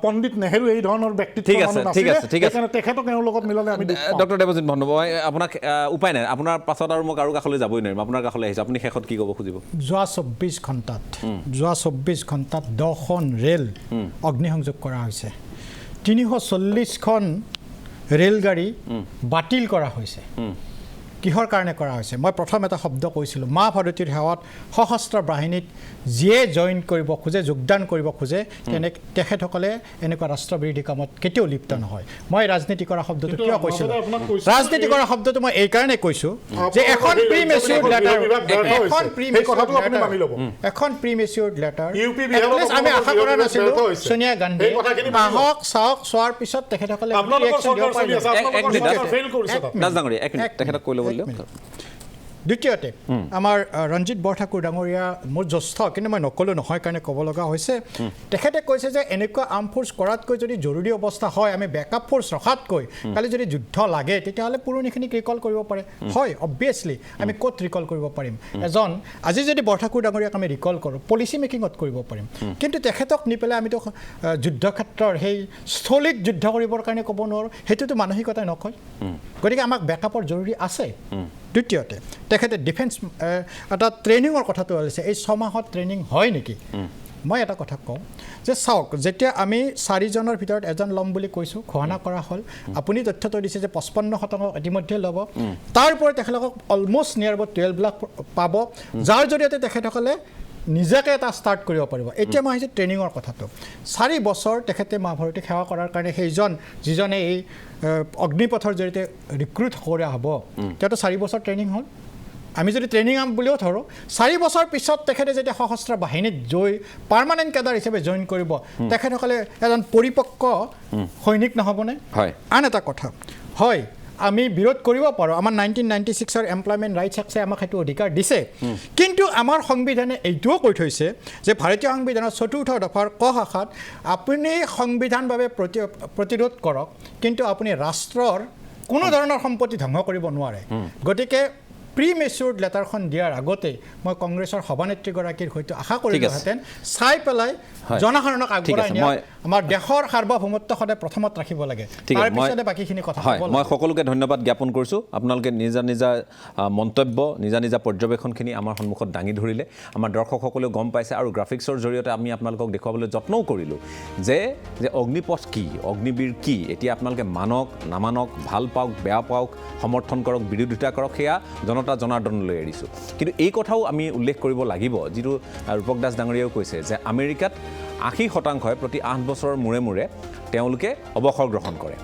পণ্ডিত নেহেৰু এই ধৰণৰ ব্যক্তিত্ব ঠিক আছে, ঠিক আছে, ঠিক আছে। সেইকাৰণে তেখেতক তেওঁৰ লগত মিলালে আমি দুখ পাওঁ। ডক্টৰ দেৱজিৎ ভণ্ড, মই আপোনাক উপায় নাই, আপোনাৰ পাছত আৰু মই কাৰো কাষলৈ যাবই নোৱাৰিম, আপোনাৰ কাষলৈ আহিছোঁ, আপুনি শেষত কি ক'ব খুজিব? যোৱা 24 ঘণ্টাত 10খন ৰেল অগ্নিসংযোগ কৰা হৈছে, 340খন ৰেলগাড়ী বাতিল কৰা হৈছে। কিহৰ কাৰণে কৰা হৈছে? মই প্ৰথম এটা শব্দ কৈছিলোঁ, মা ভাৰতীৰ সেৱাত সশস্ত্ৰ বাহিনীত যিয়ে জইন কৰিব খোজে, যোগদান কৰিব খোজে, তেখেতসকলে এনেকুৱা ৰাষ্ট্ৰবিৰোধী কামত কেতিয়াও লিপ্ত নহয়। মই ৰাজনীতি কৰা শব্দটো কিয় কৈছিলোঁ? ৰাজনীতি কৰা শব্দটো মই এইকাৰণে কৈছোঁ যে এখন প্ৰিমেচিউৰ লেটাৰ আমি আশা কৰা নাছিলোঁ সোনিয়া গান্ধীয়ে আহক চাওক, চোৱাৰ পিছত তেখেতসকলে তেখেতক কৈ ল'ব। দ্বিতীয়তে আমাৰ ৰঞ্জিত বৰঠাকুৰ ডাঙৰীয়া মোৰ জ্যেষ্ঠ, কিন্তু মই নক'লোঁ নহয় কাৰণে ক'ব লগা হৈছে। তেখেতে কৈছে যে এনেকুৱা আৰ্ম ফ'ৰ্চ কৰাতকৈ যদি জৰুৰী অৱস্থা হয়, আমি বেকআপ ফ'ৰ্চ ৰখাতকৈ কালি যদি যুদ্ধ লাগে তেতিয়াহ'লে পুৰণিখিনিক ৰিকল কৰিব পাৰে। হয়, অবভিয়াছলি আমি ক'ত ৰিকল কৰিব পাৰিম? আজি যদি বৰঠাকুৰ ডাঙৰীয়াক আমি ৰিকল কৰোঁ, পলিচি মেকিঙত কৰিব পাৰিম, কিন্তু তেখেতক নি পেলাই আমিতো যুদ্ধক্ষেত্ৰৰ সেই স্থলীত যুদ্ধ কৰিবৰ কাৰণে ক'ব নোৱাৰোঁ, সেইটোতো মানসিকতাই নকয়। গতিকে আমাক বেকআপৰ জৰুৰী আছে। দ্বিতীয়তে তেখেতে ডিফেন্স এটা ট্ৰেইনিঙৰ কথাটো ওলাইছে, এই 6 মাহত ট্ৰেইনিং হয় নেকি? মই এটা কথা কওঁ যে চাওক, যেতিয়া আমি 4জনৰ ভিতৰত এজন ল'ম বুলি কৈছোঁ, ঘোষণা কৰা হ'ল, আপুনি তথ্যটো দিছে যে 55% ইতিমধ্যে ল'ব, তাৰ ওপৰত তেখেতলোকক অলমষ্ট নিয়াৰ এবাউট 12 লাখ পাব, যাৰ জৰিয়তে তেখেতসকলে নিজাকৈ এটা ষ্টাৰ্ট কৰিব পাৰিব। এতিয়া মই আহিছোঁ ট্ৰেইনিঙৰ কথাটো। 4 বছৰ তেখেতে মা ভাৰতীক সেৱা কৰাৰ কাৰণে যিজনে এই অগ্নিপথৰ জৰিয়তে ৰিক্ৰুট কৰা হ'ব, তেওঁতো 4 বছৰ ট্ৰেইনিং হ'ল। আমি যদি ট্ৰেইনিং বুলিও ধৰোঁ, 4 বছৰ পিছত তেখেতে যেতিয়া সশস্ত্ৰ বাহিনীত পাৰ্মানেণ্ট কেডাৰ হিচাপে জইন কৰিব, তেখেতসকলে এজন পৰিপক্ক সৈনিক নহ'বনে? আন এটা কথা, হয় আমি বিৰোধ কৰিব পাৰোঁ, আমাৰ 1996ৰ এমপ্লয়মেণ্ট ৰাইটছ এক্টে আমাক সেইটো অধিকাৰ দিছে, কিন্তু আমাৰ সংবিধানে এইটোও কৈ থৈছে যে ভাৰতীয় সংবিধানৰ 4ৰ্থ দফাৰ ক শাখাত আপুনি সংবিধানভাৱে প্ৰতিৰোধ কৰক, কিন্তু আপুনি ৰাষ্ট্ৰৰ কোনো ধৰণৰ সম্পত্তি ধ্বংস কৰিব নোৱাৰে। গতিকে প্ৰিমেচিউৰ্ড লেটাৰখন দিয়াৰ আগতে মই কংগ্ৰেছৰ সভানেত্ৰীগৰাকীৰ হয়তো আশা কৰিলোহেঁতেন, চাই পেলাই জনসাধাৰণক আগবঢ়াই নিয়া, আমাৰ দেশৰ সাৰ্বভৌমত্ব সদায় প্ৰথমত ৰাখিব লাগে, তাৰপিছতে বাকীখিনি কথা। মই সকলোকে ধন্যবাদ জ্ঞাপন কৰিছোঁ। আপোনালোকে নিজা নিজা মন্তব্য, নিজা নিজা পৰ্যবেক্ষণখিনি আমাৰ সন্মুখত দাঙি ধৰিলে, আমাৰ দৰ্শকসকলেও গম পাইছে, আৰু গ্ৰাফিক্সৰ জৰিয়তে আমি আপোনালোকক দেখুৱাবলৈ যত্নও কৰিলোঁ যে অগ্নিপথ কি, অগ্নিবীৰ কি। এতিয়া আপোনালোকে মানক নামানক, ভাল পাওক বেয়া পাওক, সমৰ্থন কৰক বিৰোধিতা কৰক, সেয়া জনাৰ্দনলৈ এৰিছোঁ। কিন্তু এই কথাও আমি উল্লেখ কৰিব লাগিব, যিটো ৰূপক দাস ডাঙৰীয়াও কৈছে যে আমেৰিকাত 80% প্ৰতি 8 বছৰৰ মূৰে মূৰে তেওঁলোকে অৱসৰ গ্ৰহণ কৰে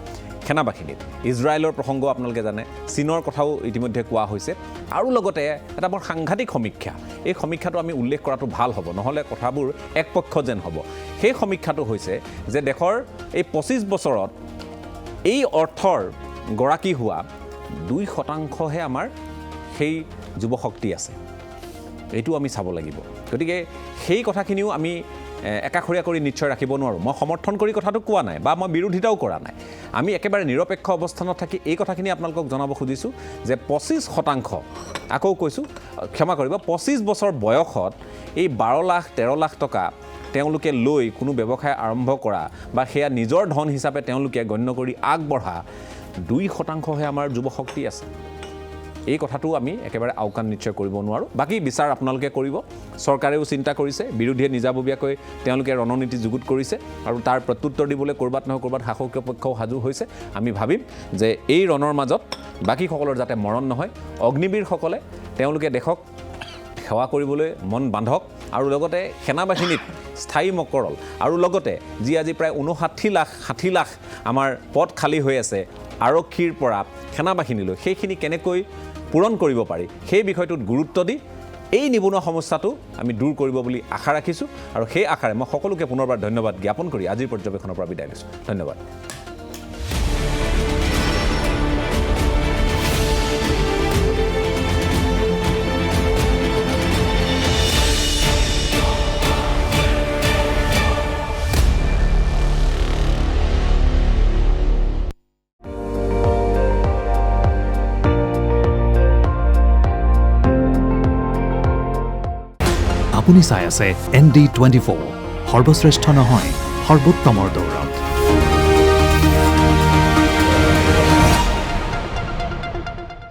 সেনাবাহিনীত। ইজৰাইলৰ প্ৰসংগ আপোনালোকে জানে, চীনৰ কথাও ইতিমধ্যে কোৱা হৈছে, আৰু লগতে এটা বৰ সাংঘাতিক সমীক্ষা, এই সমীক্ষাটো আমি উল্লেখ কৰাটো ভাল হ'ব, নহ'লে কথাবোৰ একপক্ষ যেন হ'ব। সেই সমীক্ষাটো হৈছে যে দেশৰ এই 25 বছৰত এই অৰ্থৰ গৰাকী হোৱা 2%হে আমাৰ সেই যুৱশক্তি আছে, এইটো আমি চাব লাগিব। গতিকে সেই কথাখিনিও আমি একাষৰীয়া কৰি নিশ্চয় ৰাখিব নোৱাৰোঁ। মই সমৰ্থন কৰি কথাটো কোৱা নাই বা মই বিৰোধিতাও কৰা নাই, আমি একেবাৰে নিৰপেক্ষ অৱস্থানত থাকি এই কথাখিনি আপোনালোকক জনাব খুজিছোঁ যে 25%, আকৌ কৈছোঁ ক্ষমা কৰিব, 25 বছৰ বয়সত এই 12 লাখ 13 লাখ টকা তেওঁলোকে লৈ কোনো ব্যৱসায় আৰম্ভ কৰা বা সেয়া নিজৰ ধন হিচাপে তেওঁলোকে গণ্য কৰি আগবঢ়া 2%হে আমাৰ যুৱশক্তি আছে। এই কথাটো আমি একেবাৰে আওকাণ নিশ্চয় কৰিব নোৱাৰোঁ। বাকী বিচাৰ আপোনালোকে কৰিব, চৰকাৰেও চিন্তা কৰিছে, বিৰোধীয়ে নিজাববীয়াকৈ তেওঁলোকে ৰণনীতি যুগুত কৰিছে, আৰু তাৰ প্ৰত্যুত্তৰ দিবলৈ ক'ৰবাত নহয় ক'ৰবাত শাসকীয় পক্ষও সাজু হৈছে। আমি ভাবিম যে এই ৰণৰ মাজত বাকীসকলৰ যাতে মৰণ নহয়, অগ্নিবীৰসকলে তেওঁলোকে দেশক সেৱা কৰিবলৈ মন বান্ধক, আৰু লগতে সেনাবাহিনীত স্থায়ী মকৰল, আৰু লগতে যি আজি প্ৰায় 60 লাখ আমাৰ পদ খালী হৈ আছে আৰক্ষীৰ পৰা সেনাবাহিনীলৈ, সেইখিনি কেনেকৈ পূৰণ কৰিব পাৰি সেই বিষয়টোত গুৰুত্ব দি এই নিবনুৱা সমস্যাটো আমি দূৰ কৰিব বুলি আশা ৰাখিছোঁ, আৰু সেই আশাৰে মই সকলোকে পুনৰবাৰ ধন্যবাদ জ্ঞাপন কৰি আজিৰ পৰ্যবেক্ষণৰ পৰা বিদায় লৈছোঁ। ধন্যবাদ। আপুনি চাই আছে ND24 সৰ্বশ্ৰেষ্ঠ নহয় সৰ্বোত্তমৰ দৌৰত